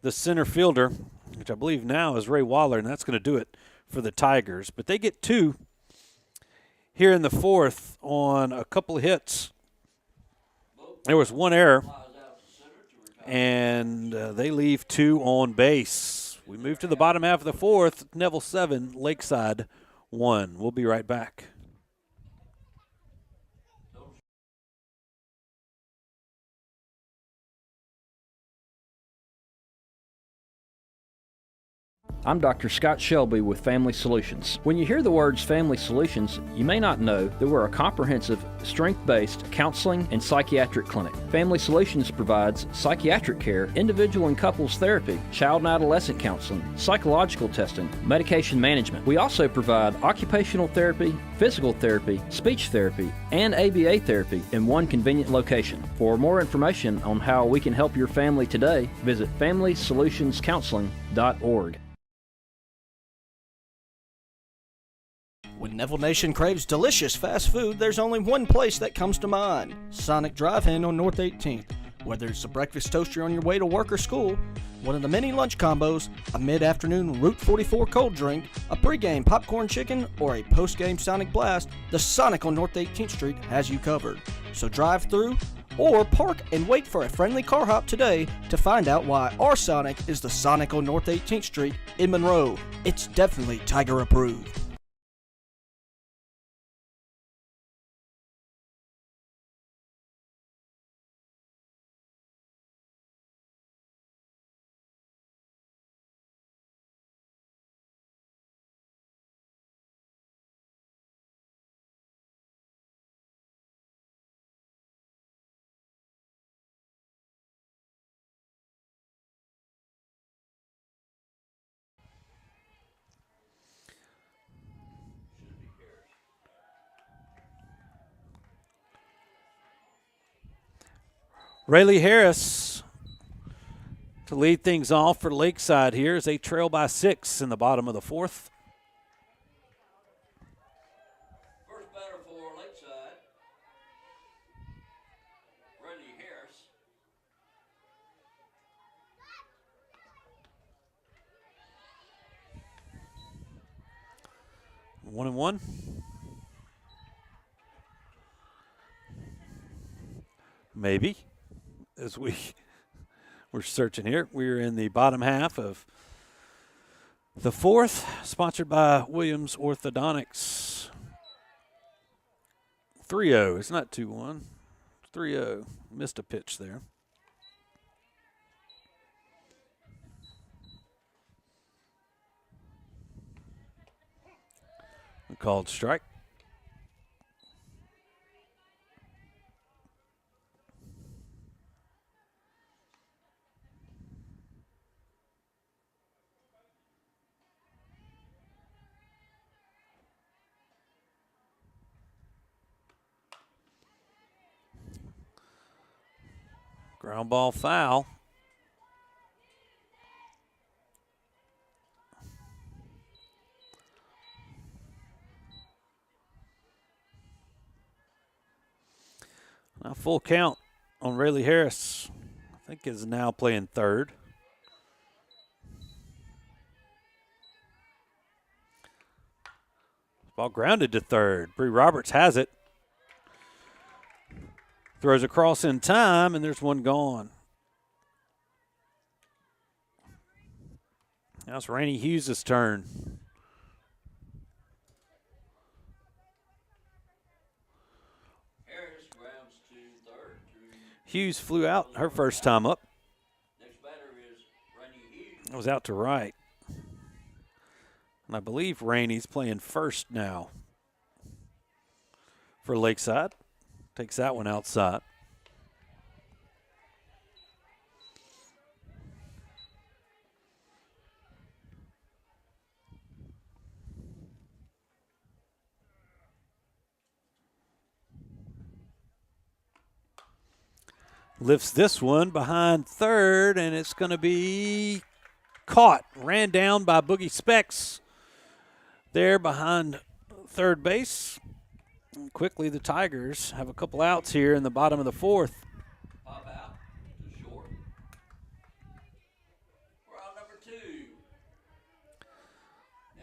the center fielder, which I believe now is Ray Waller, and that's going to do it for the Tigers. But they get 2 here in the fourth on a couple of hits. There was 1 error, and they leave 2 on base. We move to the bottom half of the fourth. Neville 7, Lakeside 1. We'll be right back. I'm Dr. Scott Shelby with Family Solutions. When you hear the words Family Solutions, you may not know that we're a comprehensive, strength-based counseling and psychiatric clinic. Family Solutions provides psychiatric care, individual and couples therapy, child and adolescent counseling, psychological testing, medication management. We also provide occupational therapy, physical therapy, speech therapy, and ABA therapy in one convenient location. For more information on how we can help your family today, visit FamilySolutionsCounseling.org. When Neville Nation craves delicious fast food, there's only one place that comes to mind: Sonic Drive-In on North 18th. Whether it's a breakfast toaster on your way to work or school, one of the many lunch combos, a mid-afternoon Route 44 cold drink, a pregame popcorn chicken, or a postgame Sonic Blast, the Sonic on North 18th Street has you covered. So drive through or park and wait for a friendly car hop today to find out why our Sonic is the Sonic on North 18th Street in Monroe. It's definitely Tiger approved. Rayleigh Harris to lead things off for Lakeside here as they trail by 6 in the bottom of the fourth. First batter for Lakeside, Rayleigh Harris. 1-1. Maybe, as we We're searching here. We're in the bottom half of the fourth, sponsored by Williams Orthodontics. 3-0. It's not 2-1. 3-0. Missed a pitch there. Called strike. Ground ball foul. Now full count on Rayleigh Harris. I think is now playing third. Ball grounded to third. Bree Roberts has it. Throws across in time, and there's one gone. Now it's Rainey Hughes' turn. Hughes flew out her first time up. Next batter is Rainey Hughes. It was out to right. And I believe Rainey's playing first now for Lakeside. Takes that one outside. Lifts this one behind third, and it's going to be caught. Ran down by Boogie Specs there behind third base. And quickly, the Tigers have a couple outs here in the bottom of the fourth. Pop out to short. We're out number 2.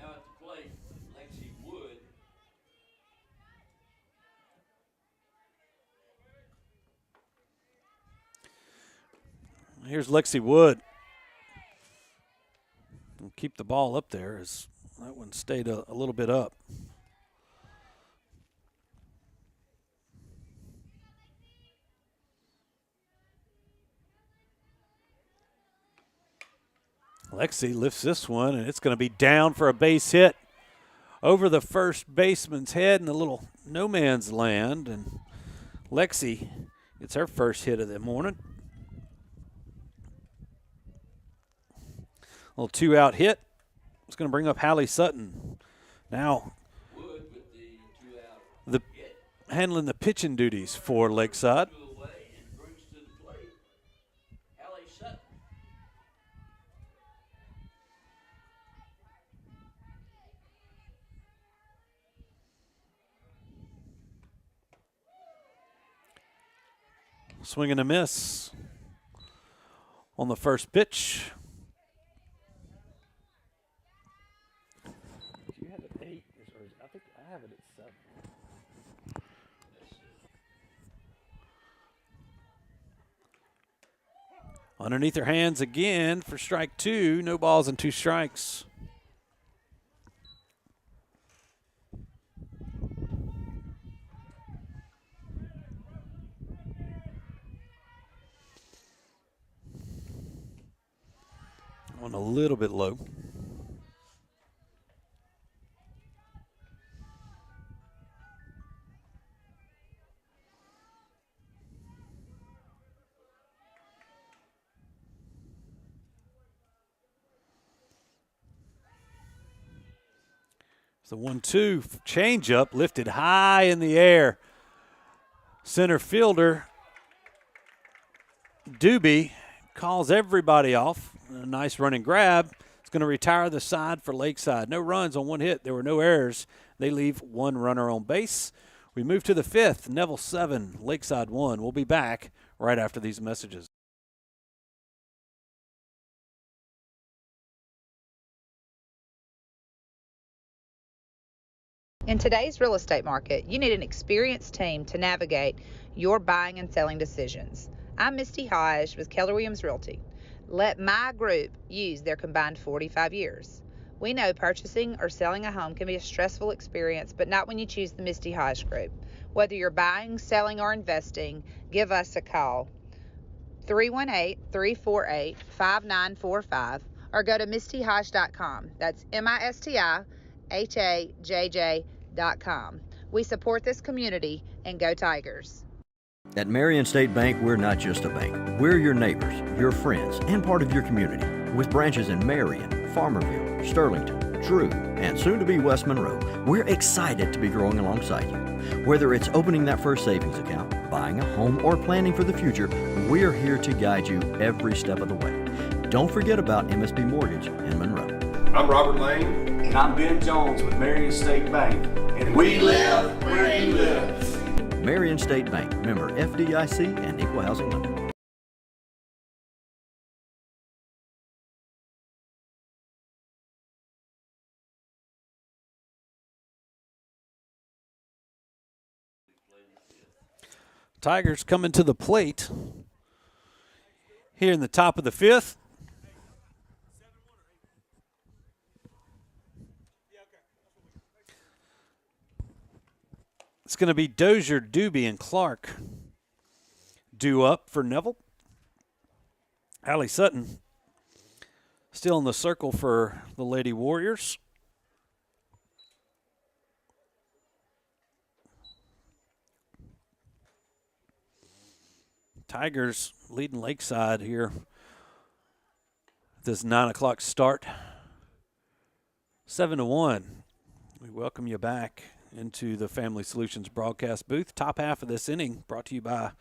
Now at the plate, Lexi Wood. Here's Lexi Wood. We'll keep the ball up there as that one stayed a little bit up. Lexi lifts this one, and it's going to be down for a base hit over the first baseman's head in a little no man's land. And Lexi gets her first hit of the morning. A little 2-out hit. It's going to bring up Hallie Sutton. Now, Wood with the 2-out the hit. handling the pitching duties for Lakeside. Away and brings to the plate Hallie Sutton. Swing and a miss on the first pitch. Do you have it 8? I think I have it at 7. Underneath her hands again for strike 2. No balls and 2 strikes. On a little bit low. It's the 1-2 changeup lifted high in the air. Center fielder Doobie calls everybody off. A nice running grab. It's going to retire the side for Lakeside. No runs on 1 hit. There were no errors. They leave 1 runner on base. We move to the 5th. Neville 7, Lakeside 1. We'll be back right after these messages. In today's real estate market, you need an experienced team to navigate your buying and selling decisions. I'm Misty Hodge with Keller Williams Realty. Let my group use their combined 45 years. We know purchasing or selling a home can be a stressful experience, but not when you choose the Misty Hodge Group. Whether you're buying, selling, or investing, give us a call. 318-348-5945 or go to mistyhodge.com. That's MISTIHAJJ.com. We support this community and go Tigers. At Marion State Bank, we're not just a bank. We're your neighbors, your friends, and part of your community. With branches in Marion, Farmerville, Sterlington, Drew, and soon to be West Monroe, we're excited to be growing alongside you. Whether it's opening that first savings account, buying a home, or planning for the future, we're here to guide you every step of the way. Don't forget about MSB Mortgage in Monroe. I'm Robert Lane. And I'm Ben Jones with Marion State Bank. And we live where you live. Marion State Bank, member FDIC and Equal Housing Lender. Tigers coming to the plate here in the top of the fifth. It's going to be Dozier, Doobie, and Clark due up for Neville. Allie Sutton still in the circle for the Lady Warriors. Tigers leading Lakeside here. This 9 o'clock start. 7-1. We welcome you back into the Family Solutions broadcast booth. Top half of this inning brought to you by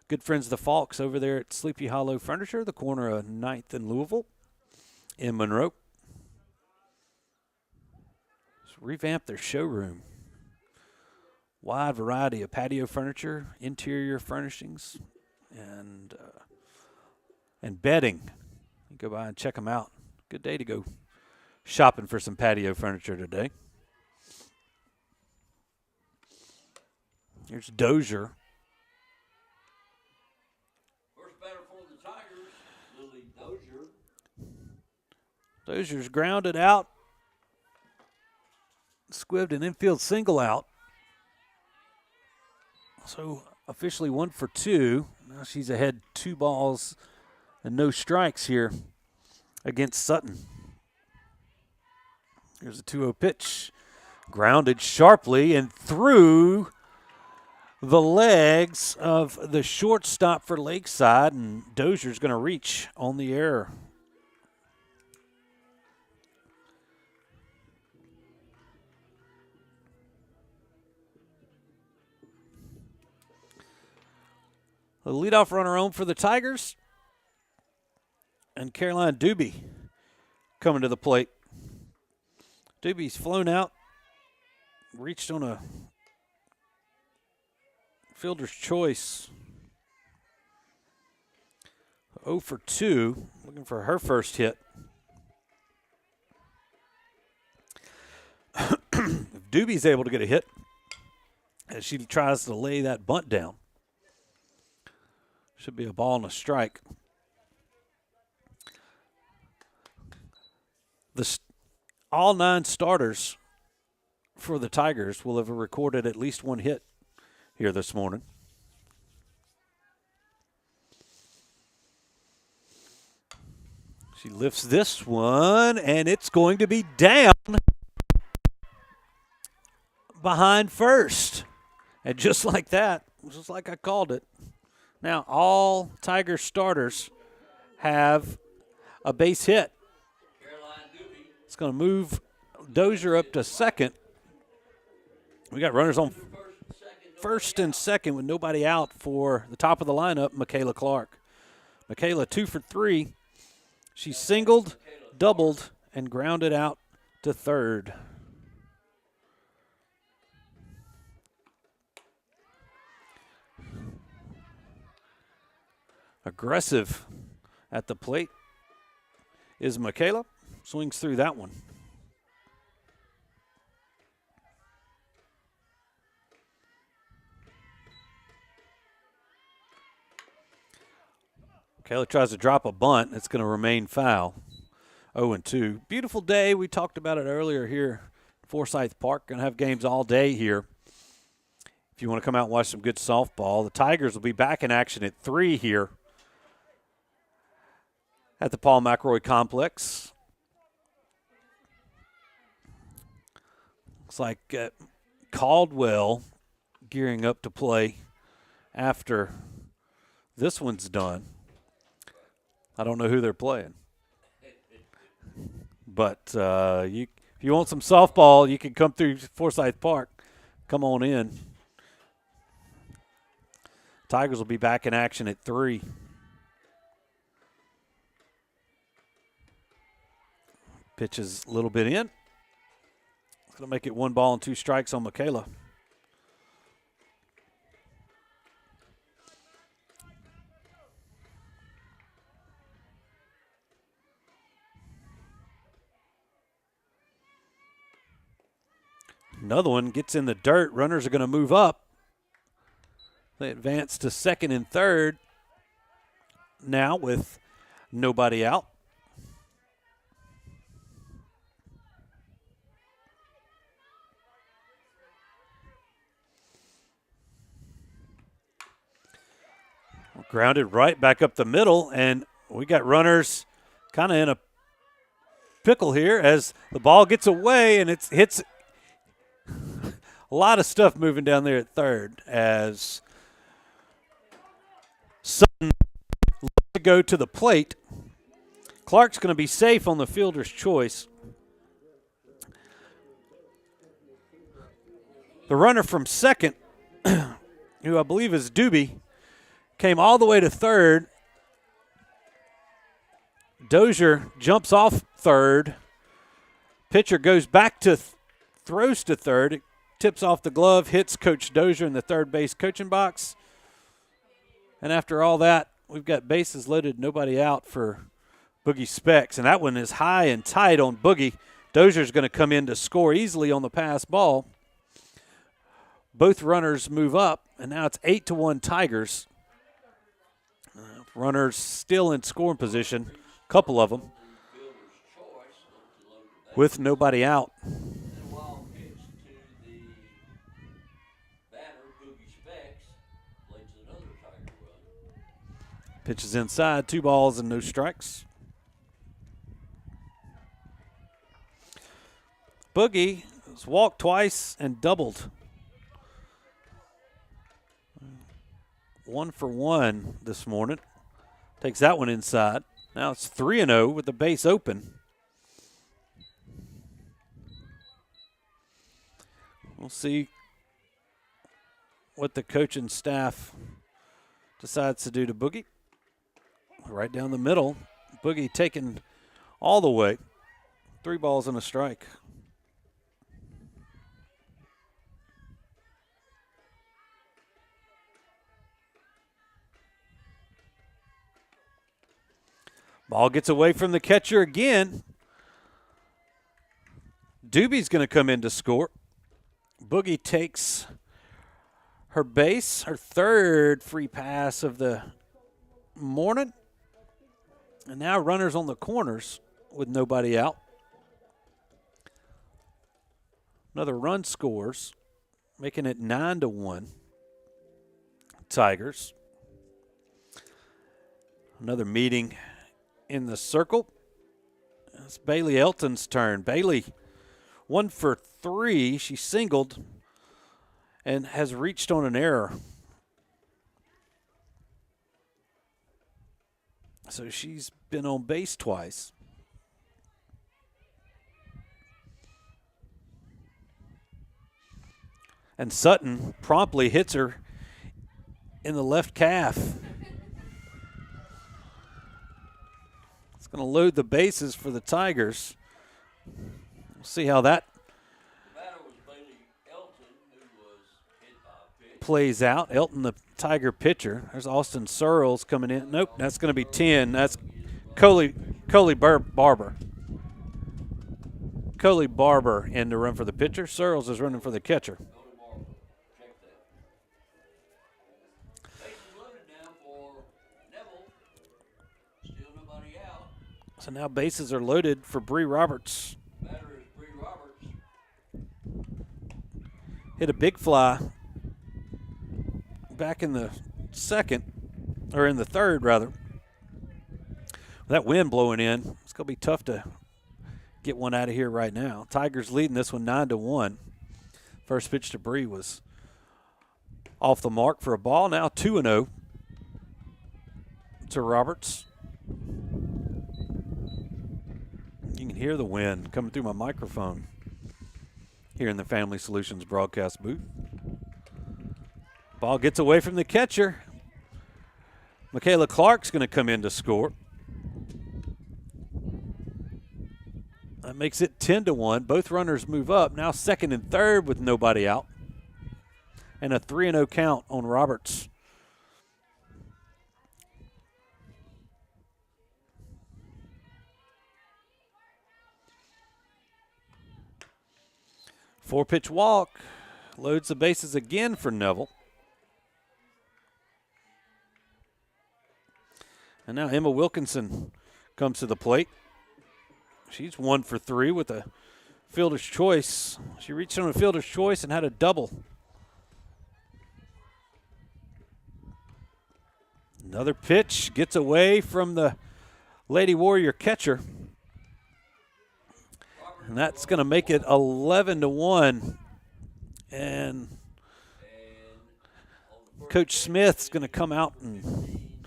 good friends the Falks over there at Sleepy Hollow Furniture, the corner of 9th and Louisville in Monroe. Just revamped their showroom. Wide variety of patio furniture, interior furnishings, and bedding. You go by and check them out. Good day to go shopping for some patio furniture today. Here's Dozier. First batter for the Tigers, Lily Dozier. Dozier's grounded out. Squibbed an infield single out. So officially 1 for 2. Now she's ahead 2 balls and no strikes here against Sutton. Here's a 2-0 pitch. Grounded sharply and through the legs of the shortstop for Lakeside, and Dozier's going to reach on the error. The leadoff runner on for the Tigers, and Caroline Doobie coming to the plate. Doobie's flown out, reached on a fielder's choice. 0 for 2, looking for her first hit. If Doobie's able to get a hit, as she tries to lay that bunt down, should be a ball and a strike. All 9 starters for the Tigers will have recorded at least 1 hit here this morning. She lifts this one, and it's going to be down behind first. And just like that, just like I called it, now all Tiger starters have a base hit. It's going to move Dozier up to second. We got runners on first and second with nobody out for the top of the lineup, Michaela Clark. Michaela 2 for 3. She singled, doubled, and grounded out to third. Aggressive at the plate is Michaela. Swings through that one. Kayla tries to drop a bunt. It's going to remain foul. 0-2. Beautiful day. We talked about it earlier here at Forsyth Park. Going to have games all day here. If you want to come out and watch some good softball, the Tigers will be back in action at 3 here at the Paul McElroy Complex. Looks like Caldwell gearing up to play after this one's done. I don't know who they're playing. But if you want some softball, you can come through Forsyth Park. Come on in. Tigers will be back in action at 3. Pitches a little bit in. It's going to make it 1 ball and 2 strikes on Michaela. Another one gets in the dirt. Runners are going to move up. They advance to second and third now with nobody out. Grounded right back up the middle, and we got runners kind of in a pickle here as the ball gets away, and it hits a lot of stuff moving down there at third as Sutton looks to go to the plate. Clark's going to be safe on the fielder's choice. The runner from second, who I believe is Doobie, came all the way to third. Dozier jumps off third. Pitcher goes back to throws to third. It tips off the glove, hits Coach Dozier in the third base coaching box. And after all that, we've got bases loaded, nobody out for Boogie Specs. And that one is high and tight on Boogie. Dozier's going to come in to score easily on the pass ball. Both runners move up, and now it's 8-1 Tigers. Runners still in scoring position, a couple of them, with nobody out. Pitches inside, 2 balls and no strikes. Boogie has walked twice and doubled. 1 for 1 this morning. Takes that one inside. Now it's 3-0 with the base open. We'll see what the coaching staff decides to do to Boogie. Right down the middle. Boogie taken all the way. 3 balls and a strike. Ball gets away from the catcher again. Doobie's going to come in to score. Boogie takes her base, her third free pass of the morning. And now runners on the corners with nobody out. Another run scores, making it 9-1 Tigers. Another meeting in the circle. It's Bailey Elton's turn. Bailey, 1 for 3. She singled and has reached on an error. So she's been on base twice. And Sutton promptly hits her in the left calf. It's going to load the bases for the Tigers. We'll see how that plays out. Elton, the Tiger pitcher. There's Austin Searles coming in. Nope, that's going to be 10. That's Coley Barber. Coley Barber in to run for the pitcher. Searles is running for the catcher. So now bases are loaded for Bree Roberts. Batter is Bree Roberts. Hit a big fly back in the third rather. That wind blowing in, it's going to be tough to get one out of here right now. Tigers leading this one 9-1. First pitch to Bree was off the mark for a ball. Now 2-0 to Roberts. You can hear the wind coming through my microphone here in the Family Solutions broadcast booth. Ball gets away from the catcher. Michaela Clark's going to come in to score. That makes it 10-1. Both runners move up. Now second and third with nobody out. And a 3-0 count on Roberts. Four-pitch walk. Loads the bases again for Neville. And now Emma Wilkinson comes to the plate. She's 1 for 3 with a fielder's choice. She reached on a fielder's choice and had a double. Another pitch gets away from the Lady Warrior catcher. And that's going to make it 11-1. And Coach Smith's going to come out and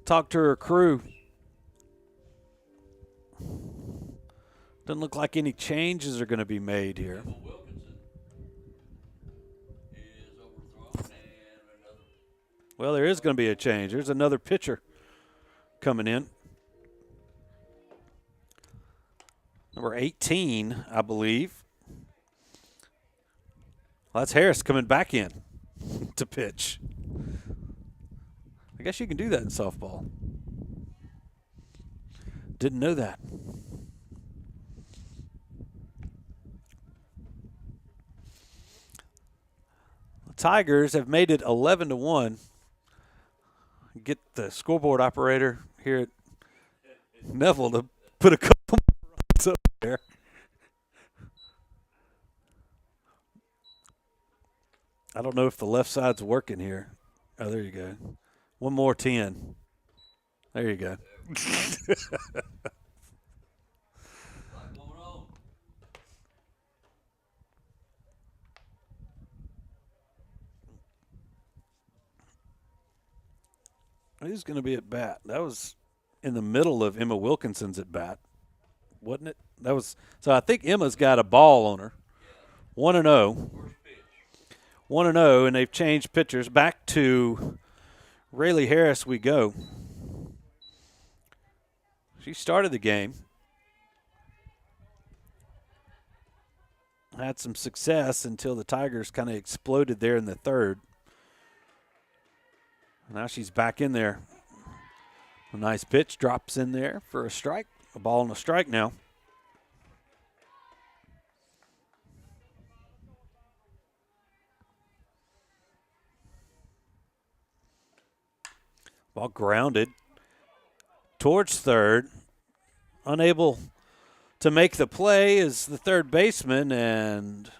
talk to her crew. Doesn't look like any changes are going to be made here. Well, there is going to be a change. There's another pitcher coming in. Number 18, I believe. Well, that's Harris coming back in to pitch. I guess you can do that in softball. Didn't know that. The Tigers have made it 11-1. Get the scoreboard operator here at Neville to put a couple more runs up there. I don't know if the left side's working here. Oh, there you go. One more 10. There you go. Who's going to be at bat? That was in the middle of Emma Wilkinson's at bat, wasn't it? That was so. I think Emma's got a ball on her. 1-0. 1-0, and they've changed pitchers. Back to Rayleigh Harris we go. She started the game. Had some success until the Tigers kind of exploded there in the third. Now she's back in there. A nice pitch drops in there for a strike. A ball and a strike now. Ball grounded towards third. Unable to make the play is the third baseman, and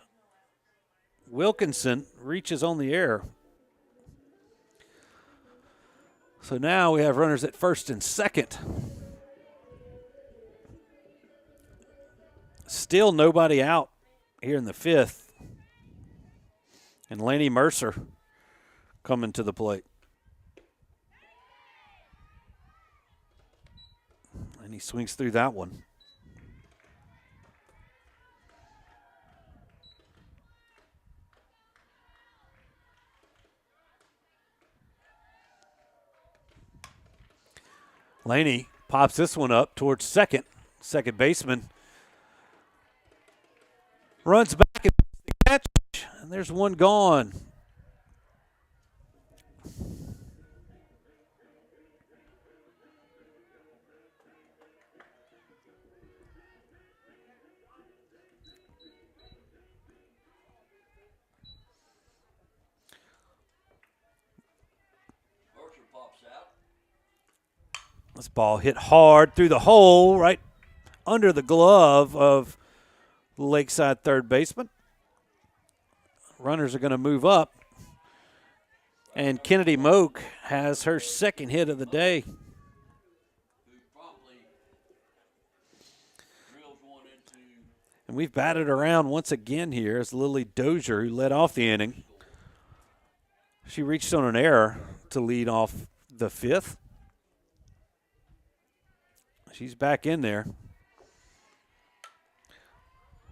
Wilkinson reaches on the air. So now we have runners at first and second. Still nobody out here in the fifth. And Laney Mercer coming to the plate. And he swings through that one. Laney pops this one up towards second. Second baseman runs back and the catch, and there's one gone. This ball hit hard through the hole, right under the glove of the Lakeside third baseman. Runners are going to move up. And Kennedy Moak has her second hit of the day. And we've batted around once again here as Lily Dozier, who led off the inning. She reached on an error to lead off the fifth. She's back in there.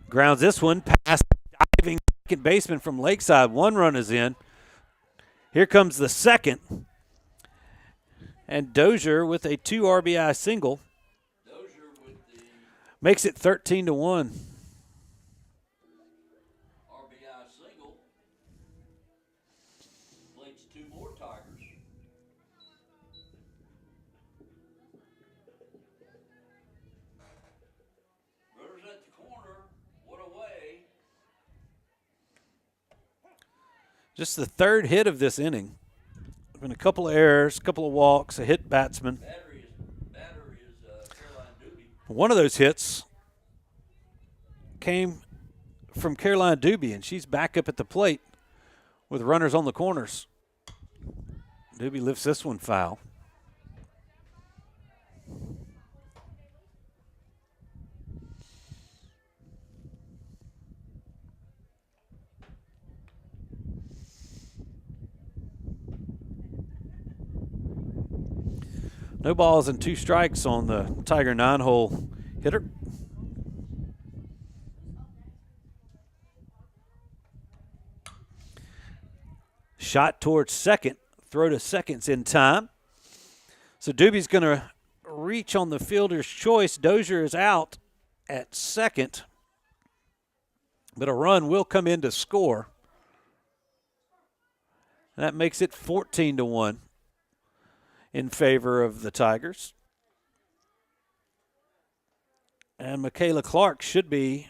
Grounds this one past diving second baseman from Lakeside. One run is in. Here comes the second. And Dozier with a 2 RBI single makes it 13-1. Just the third hit of this inning. There's been a couple of errors, a couple of walks, a hit batsman. One of those hits came from Caroline Doobie, and she's back up at the plate with runners on the corners. Doobie lifts this one foul. No balls and 2 strikes on the Tiger 9-hole hitter. Shot towards second. Throw to second's in time. So Doobie's going to reach on the fielder's choice. Dozier is out at second. But a run will come in to score. That makes it 14-1. In favor of the Tigers. And Michaela Clark should be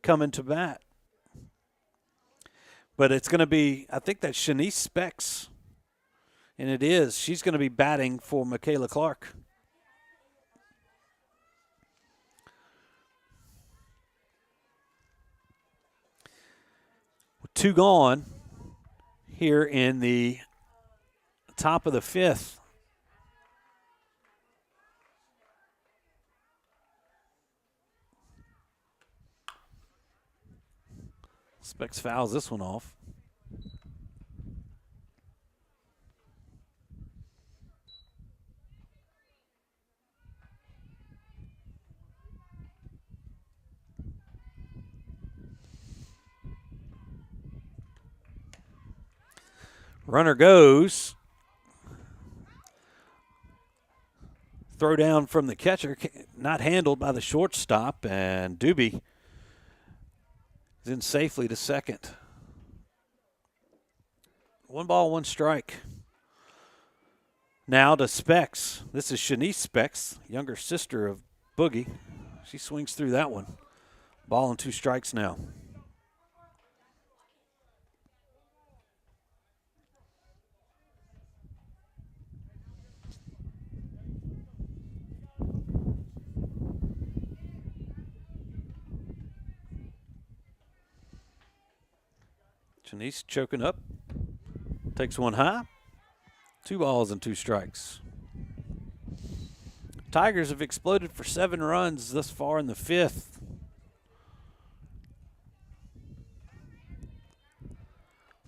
coming to bat. But it's going to be, I think that's Shanice Specs. And it is. She's going to be batting for Michaela Clark. With 2 gone here in the top of the fifth. Specs fouls this one off. Runner goes. Throw down from the catcher, not handled by the shortstop, and Doobie is in safely to second. 1 ball, 1 strike. Now to Specs. This is Shanice Specs, younger sister of Boogie. She swings through that one. Ball and 2 strikes now. Shanice choking up. Takes one high. 2 balls and 2 strikes. Tigers have exploded for 7 runs thus far in the 5th.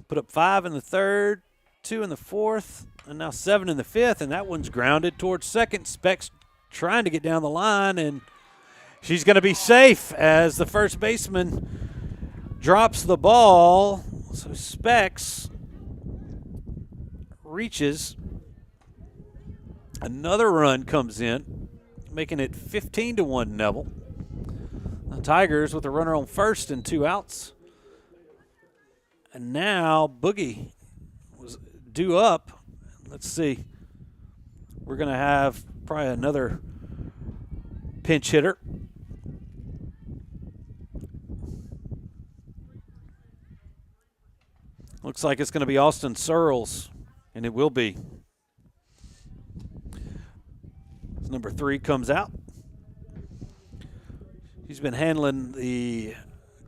Put up 5 in the 3rd, 2 in the 4th, and now 7 in the 5th, and that one's grounded towards second. Specs trying to get down the line, and she's going to be safe as the first baseman drops the ball. So Specs reaches. Another run comes in, making it 15-1 Neville. The Tigers with a runner on first and 2 outs. And now Boogie was due up. Let's see. We're going to have probably another pinch hitter. Looks like it's going to be Austin Searles, and it will be. number 3 comes out. He's been handling the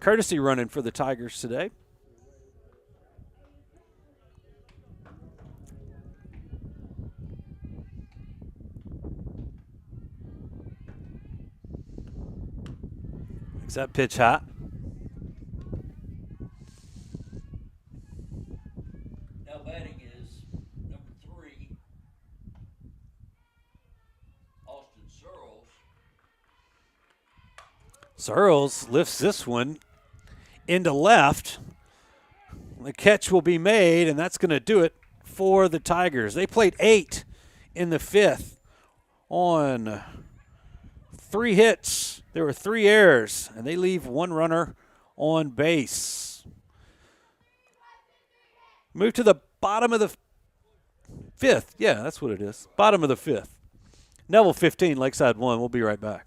courtesy running for the Tigers today. Makes that pitch hot. Now batting is number 3, Austin Searles. Searles lifts this one into left. The catch will be made, and that's going to do it for the Tigers. They played 8 in the 5th on 3 hits. There were 3 errors, and they leave 1 runner on base. Move to the bottom of the 5th. Yeah, that's what it is. Bottom of the 5th. Neville 15, Lakeside 1. We'll be right back.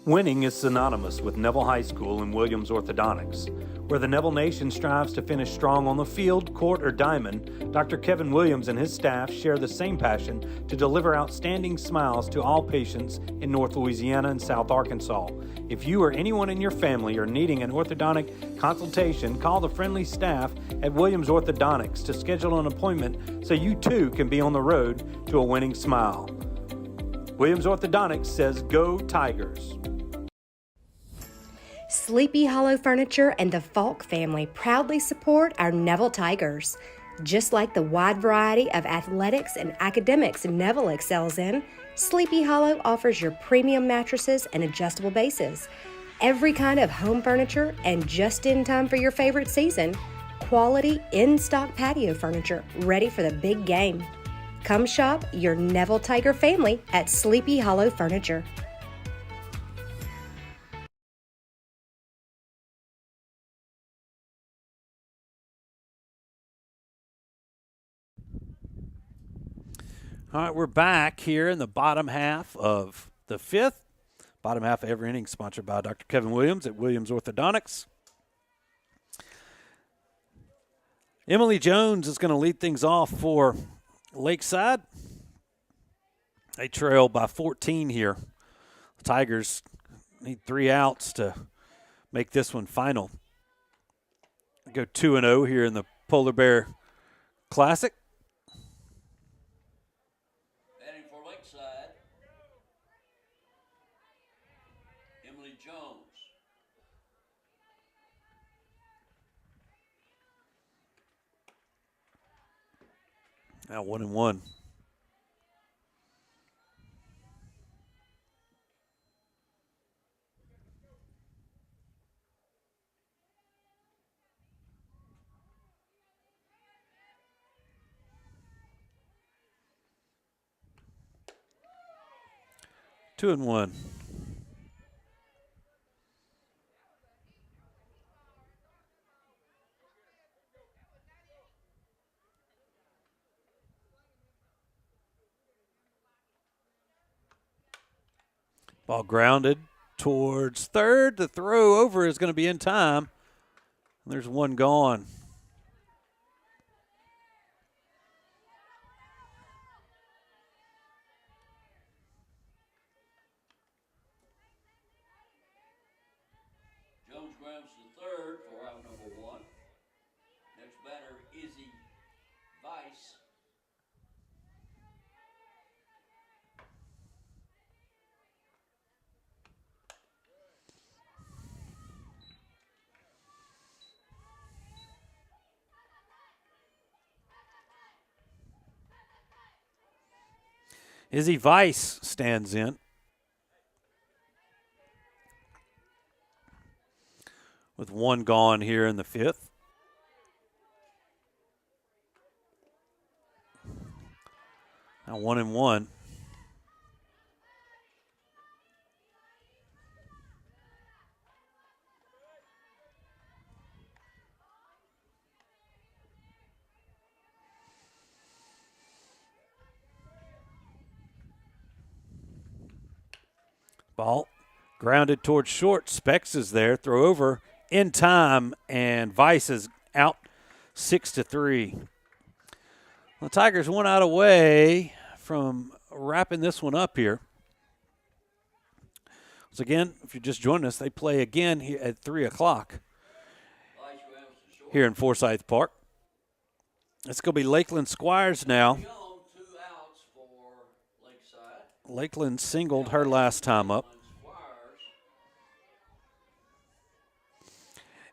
Winning is synonymous with Neville High School and Williams Orthodontics. Where the Neville Nation strives to finish strong on the field, court, or diamond, Dr. Kevin Williams and his staff share the same passion to deliver outstanding smiles to all patients in North Louisiana and South Arkansas. If you or anyone in your family are needing an orthodontic consultation, call the friendly staff at Williams Orthodontics to schedule an appointment so you too can be on the road to a winning smile. Williams Orthodontics says, "Go Tigers." Sleepy Hollow Furniture and the Falk family proudly support our Neville Tigers. Just like the wide variety of athletics and academics Neville excels in, Sleepy Hollow offers your premium mattresses and adjustable bases, every kind of home furniture, and just in time for your favorite season, quality in-stock patio furniture ready for the big game. Come shop your Neville Tiger family at Sleepy Hollow Furniture. All right, we're back here in the bottom half of the 5th. Bottom half of every inning sponsored by Dr. Kevin Williams at Williams Orthodontics. Emily Jones is going to lead things off for Lakeside. They trail by 14 here. The Tigers need 3 outs to make this one final. Go 2-0 here in the Polar Bear Classic. Batting for Lakeside, Emily Jones. Now 1-1. Two and one. Ball grounded towards third. The throw over is going to be in time. There's one gone. Jones grabs the third for out number 1. Next batter, Izzy Weiss. Izzy Weiss stands in. With one gone here in the 5th. Now 1-1. Ball Grounded towards short. Specs is there. Throw over in time, and Vice is out 6-3. The Tigers 1 out away from wrapping this one up here. So again, if you're just joining us, they play again here at 3 o'clock here in Forsyth Park. It's going to be Lakeland Squires now. Lakeland singled her last time up.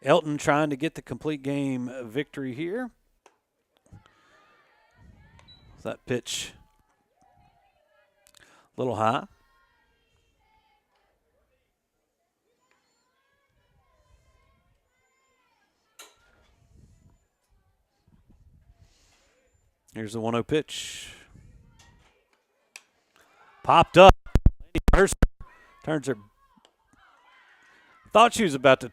Elton trying to get the complete game victory here. That pitch a little high. Here's the 1-0 pitch. Popped up. Turns her. Thought she was about to